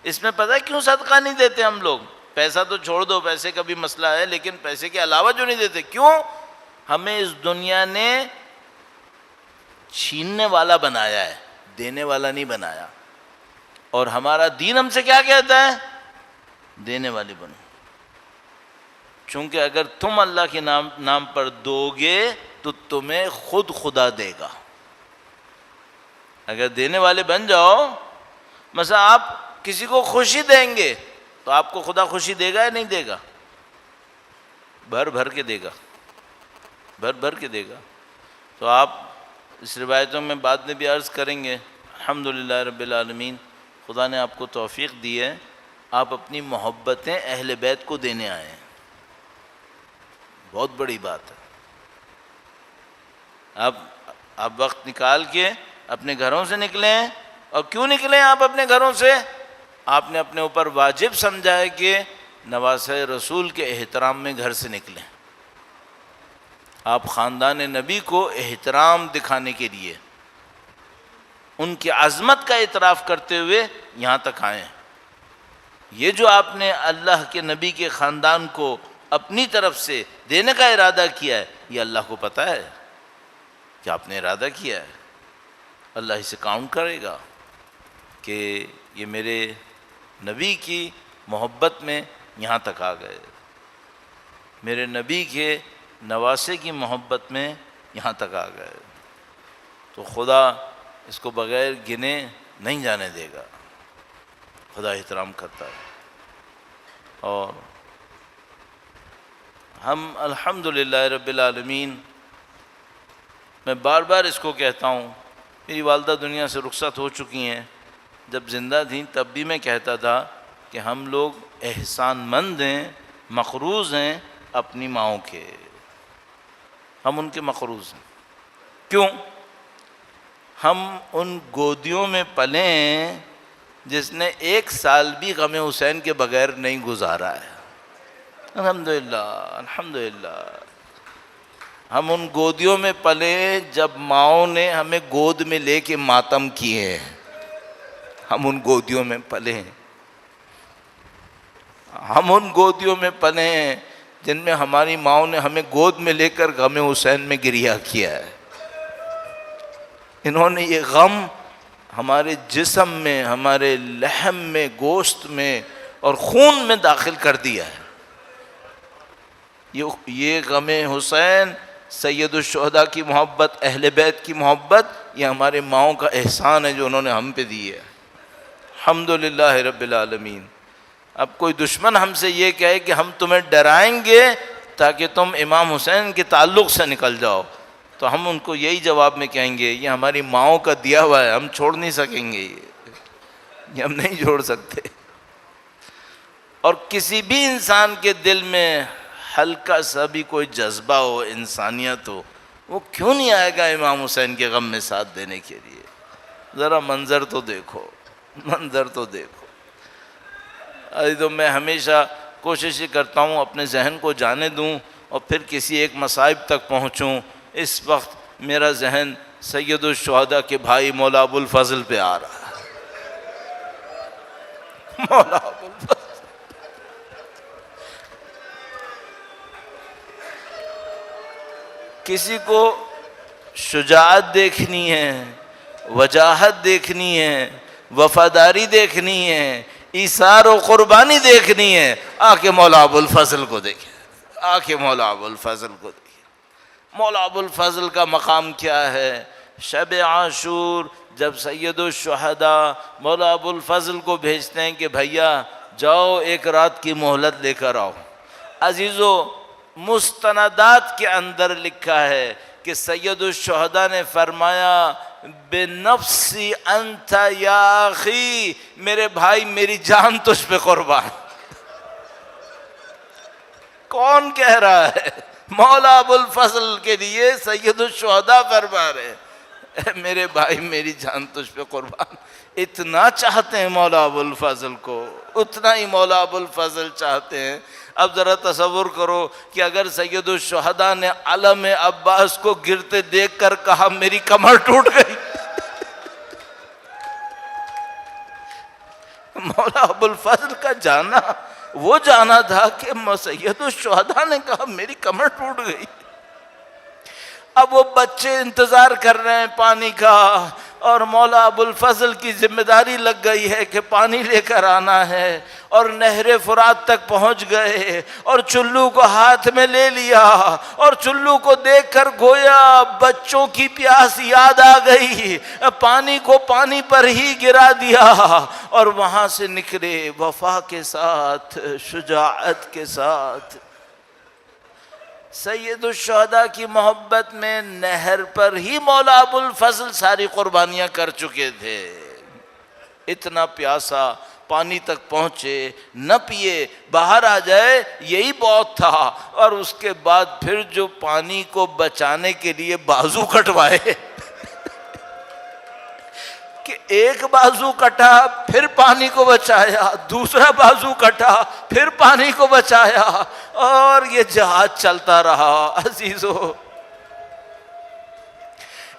اس میں پتہ ہے کیوں صدقہ نہیں دیتے ہم لوگ؟ پیسہ تو چھوڑ دو، پیسے کا بھی مسئلہ ہے، لیکن پیسے کے علاوہ جو نہیں دیتے کیوں؟ ہمیں اس دنیا نے چھیننے والا بنایا ہے، دینے والا نہیں بنایا. اور ہمارا دین ہم سے کیا کہتا ہے؟ دینے والے بنو. چونکہ اگر تم اللہ کے نام پر دو گے تو تمہیں خود خدا دے گا. اگر دینے والے بن جاؤ، مثلا آپ کسی کو خوشی دیں گے تو آپ کو خدا خوشی دے گا یا نہیں دے گا؟ بھر بھر کے دے گا، بھر بھر کے دے گا. تو آپ اس روایتوں میں بعد میں بھی عرض کریں گے. الحمدللہ رب العالمین، خدا نے آپ کو توفیق دی ہے، آپ اپنی محبتیں اہل بیت کو دینے آئے ہیں. بہت بڑی بات ہے. آپ وقت نکال کے اپنے گھروں سے نکلیں. اور کیوں نکلیں آپ اپنے گھروں سے؟ آپ نے اپنے اوپر واجب سمجھا ہے کہ نواسۂ رسول کے احترام میں گھر سے نکلیں. آپ خاندان نبی کو احترام دکھانے کے لیے، ان کی عظمت کا اعتراف کرتے ہوئے یہاں تک آئے. یہ جو آپ نے اللہ کے نبی کے خاندان کو اپنی طرف سے دینے کا ارادہ کیا ہے، یہ اللہ کو پتہ ہے کہ آپ نے ارادہ کیا ہے. اللہ اسے کاؤنٹ کرے گا کہ یہ میرے نبی کی محبت میں یہاں تک آ گئے، میرے نبی کے نواسے کی محبت میں یہاں تک آ گئے. تو خدا اس کو بغیر گنے نہیں جانے دے گا. خدا احترام کرتا ہے. اور ہم الحمدللہ رب العالمین، میں بار بار اس کو کہتا ہوں، میری والدہ دنیا سے رخصت ہو چکی ہیں. جب زندہ تھیں تب بھی میں کہتا تھا کہ ہم لوگ احسان مند ہیں، مقروض ہیں اپنی ماؤں کے. ہم ان کے مقروض ہیں. کیوں؟ ہم ان گودیوں میں پلے ہیں جس نے 1 سال بھی غم حسین کے بغیر نہیں گزارا ہے. الحمدللہ الحمدللہ. ہم ان گودیوں میں پلے جب ماؤں نے ہمیں گود میں لے کے ماتم کیے ہیں. ہم ان گودیوں میں پلے ہیں. ہم ان گودیوں میں پلے ہیں جن میں ہماری ماؤں نے ہمیں گود میں لے کر غم حسین میں گریہ کیا ہے. انہوں نے یہ غم ہمارے جسم میں، ہمارے لحم میں، گوشت میں اور خون میں داخل کر دیا ہے. یہ غم حسین، سید الشہداء کی محبت، اہل بیت کی محبت، یہ ہمارے ماؤں کا احسان ہے جو انہوں نے ہم پہ دی ہے. الحمدللہ رب العالمین. اب کوئی دشمن ہم سے یہ کہے کہ ہم تمہیں ڈرائیں گے تاکہ تم امام حسین کے تعلق سے نکل جاؤ، تو ہم ان کو یہی جواب میں کہیں گے یہ ہماری ماؤں کا دیا ہوا ہے، ہم چھوڑ نہیں سکیں گے، یہ ہم نہیں چھوڑ سکتے. اور کسی بھی انسان کے دل میں ہلکا سا بھی کوئی جذبہ ہو، انسانیت ہو، وہ کیوں نہیں آئے گا امام حسین کے غم میں ساتھ دینے کے لیے؟ ذرا منظر تو دیکھو، منظر تو دیکھو. تو میں ہمیشہ کوشش کرتا ہوں اپنے ذہن کو جانے دوں اور پھر کسی ایک مصائب تک پہنچوں. اس وقت میرا ذہن سید الشہداء کے بھائی مولا ابو الفضل پہ آ رہا ہے. مولا ابو الفضل، کسی کو شجاعت دیکھنی ہے، وجاہت دیکھنی ہے، وفاداری دیکھنی ہے، ایثار و قربانی دیکھنی ہے، آ کے مولا ابو الفضل کو دیکھیں. آ کے مولا ابو الفضل کو دیکھیں. مولا ابو الفضل کا مقام کیا ہے؟ شب عاشور جب سید الشہداء مولا ابو الفضل کو بھیجتے ہیں کہ بھیا جاؤ 1 رات کی مہلت لے کر آؤ. عزیزو، مستندات کے اندر لکھا ہے کہ سید الشہداء نے فرمایا بنفسی انت یا اخی، میرے بھائی میری جان تجھ پہ قربان. کون کہہ رہا ہے؟ مولا ابو الفضل کے لیے سید الشہداء فرما رہے ہیں میرے بھائی میری جان تجھ پہ قربان. اتنا چاہتے ہیں مولا ابو الفضل کو، اتنا ہی مولا ابو الفضل چاہتے ہیں. اب ذرا تصور کرو کہ اگر سید الشہداء نے علم عباس کو گرتے دیکھ کر کہا میری کمر ٹوٹ گئی. مولا ابو الفضل کا جانا وہ جانا تھا کہ سید الشہداء نے کہا میری کمر ٹوٹ گئی. اب وہ بچے انتظار کر رہے ہیں پانی کا، اور مولا ابو الفضل کی ذمہ داری لگ گئی ہے کہ پانی لے کر آنا ہے، اور نہر فرات تک پہنچ گئے اور چلو کو ہاتھ میں لے لیا، اور چلو کو دیکھ کر گویا بچوں کی پیاس یاد آ گئی، پانی کو پانی پر ہی گرا دیا، اور وہاں سے نکلے وفا کے ساتھ، شجاعت کے ساتھ۔ سید الشہداء کی محبت میں نہر پر ہی مولا ابو الفضل ساری قربانیاں کر چکے تھے۔ اتنا پیاسا پانی تک پہنچے، نہ پیے باہر آ جائے یہی بہت تھا، اور اس کے بعد پھر جو پانی کو بچانے کے لیے بازو کٹوائے کہ ایک بازو کٹا پھر پانی کو بچایا، دوسرا بازو کٹا پھر پانی کو بچایا، اور یہ جہاد چلتا رہا۔ عزیزو،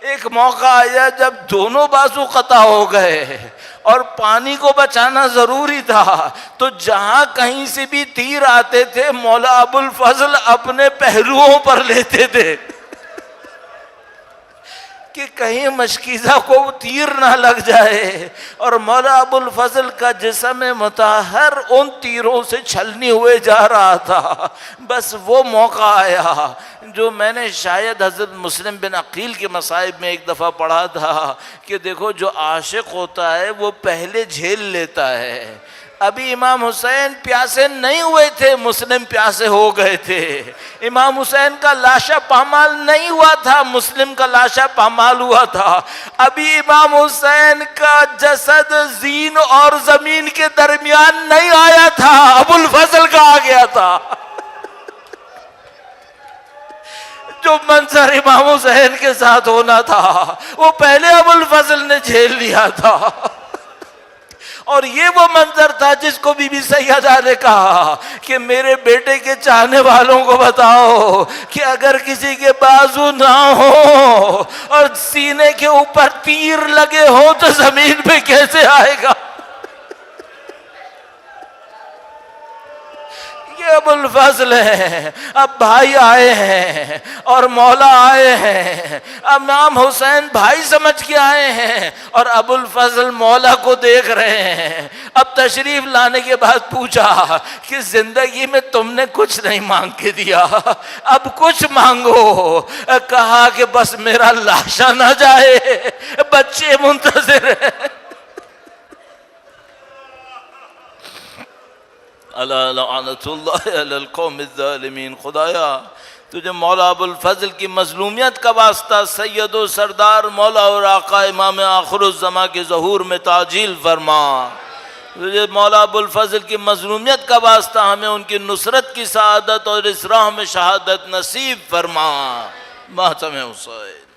ایک موقع آیا جب دونوں بازو قطع ہو گئے اور پانی کو بچانا ضروری تھا، تو جہاں کہیں سے بھی تیر آتے تھے مولا ابو الفضل اپنے پہلوؤں پر لیتے تھے کہ کہیں مشکیزہ کو تیر نہ لگ جائے، اور مولا ابو الفضل کا جسم مطہر ان تیروں سے چھلنی ہوئے جا رہا تھا۔ بس وہ موقع آیا جو میں نے شاید حضرت مسلم بن عقیل کے مصائب میں ایک دفعہ پڑھا تھا کہ دیکھو جو عاشق ہوتا ہے وہ پہلے جھیل لیتا ہے۔ ابھی امام حسین پیاسے نہیں ہوئے تھے، مسلم پیاسے ہو گئے تھے۔ امام حسین کا لاشا پامال نہیں ہوا تھا، مسلم کا لاشا پامال ہوا تھا۔ ابھی امام حسین کا جسد زین اور زمین کے درمیان نہیں آیا تھا، ابو الفضل کا آ گیا تھا۔ جو منظر امام حسین کے ساتھ ہونا تھا وہ پہلے ابو الفضل نے جھیل لیا تھا، اور یہ وہ منظر تھا جس کو بی بی سیدہ نے کہا کہ میرے بیٹے کے چاہنے والوں کو بتاؤ کہ اگر کسی کے بازو نہ ہو اور سینے کے اوپر تیر لگے ہو تو زمین پہ کیسے آئے گا۔ یہ ابو الفضل ہے۔ اب بھائی آئے ہیں اور مولا آئے ہیں، اب امام حسین بھائی سمجھ کے آئے ہیں اور ابو الفضل مولا کو دیکھ رہے ہیں۔ اب تشریف لانے کے بعد پوچھا کہ زندگی میں تم نے کچھ نہیں مانگ کے دیا، اب کچھ مانگو۔ کہا کہ بس میرا لاشا نہ جائے، بچے منتظر ہیں۔ لعنت اللہ علی القوم الظالمین۔ خدایا تجھے مولا ابو الفضل کی مظلومیت کا واسطہ سید و سردار مولا اور آقا امام آخر الزماں کے ظہور میں تعجیل فرما۔ تجھے مولا ابو الفضل کی مظلومیت کا واسطہ ہمیں ان کی نصرت کی سعادت اور اس راہ میں شہادت نصیب فرما۔ ماتم حسین۔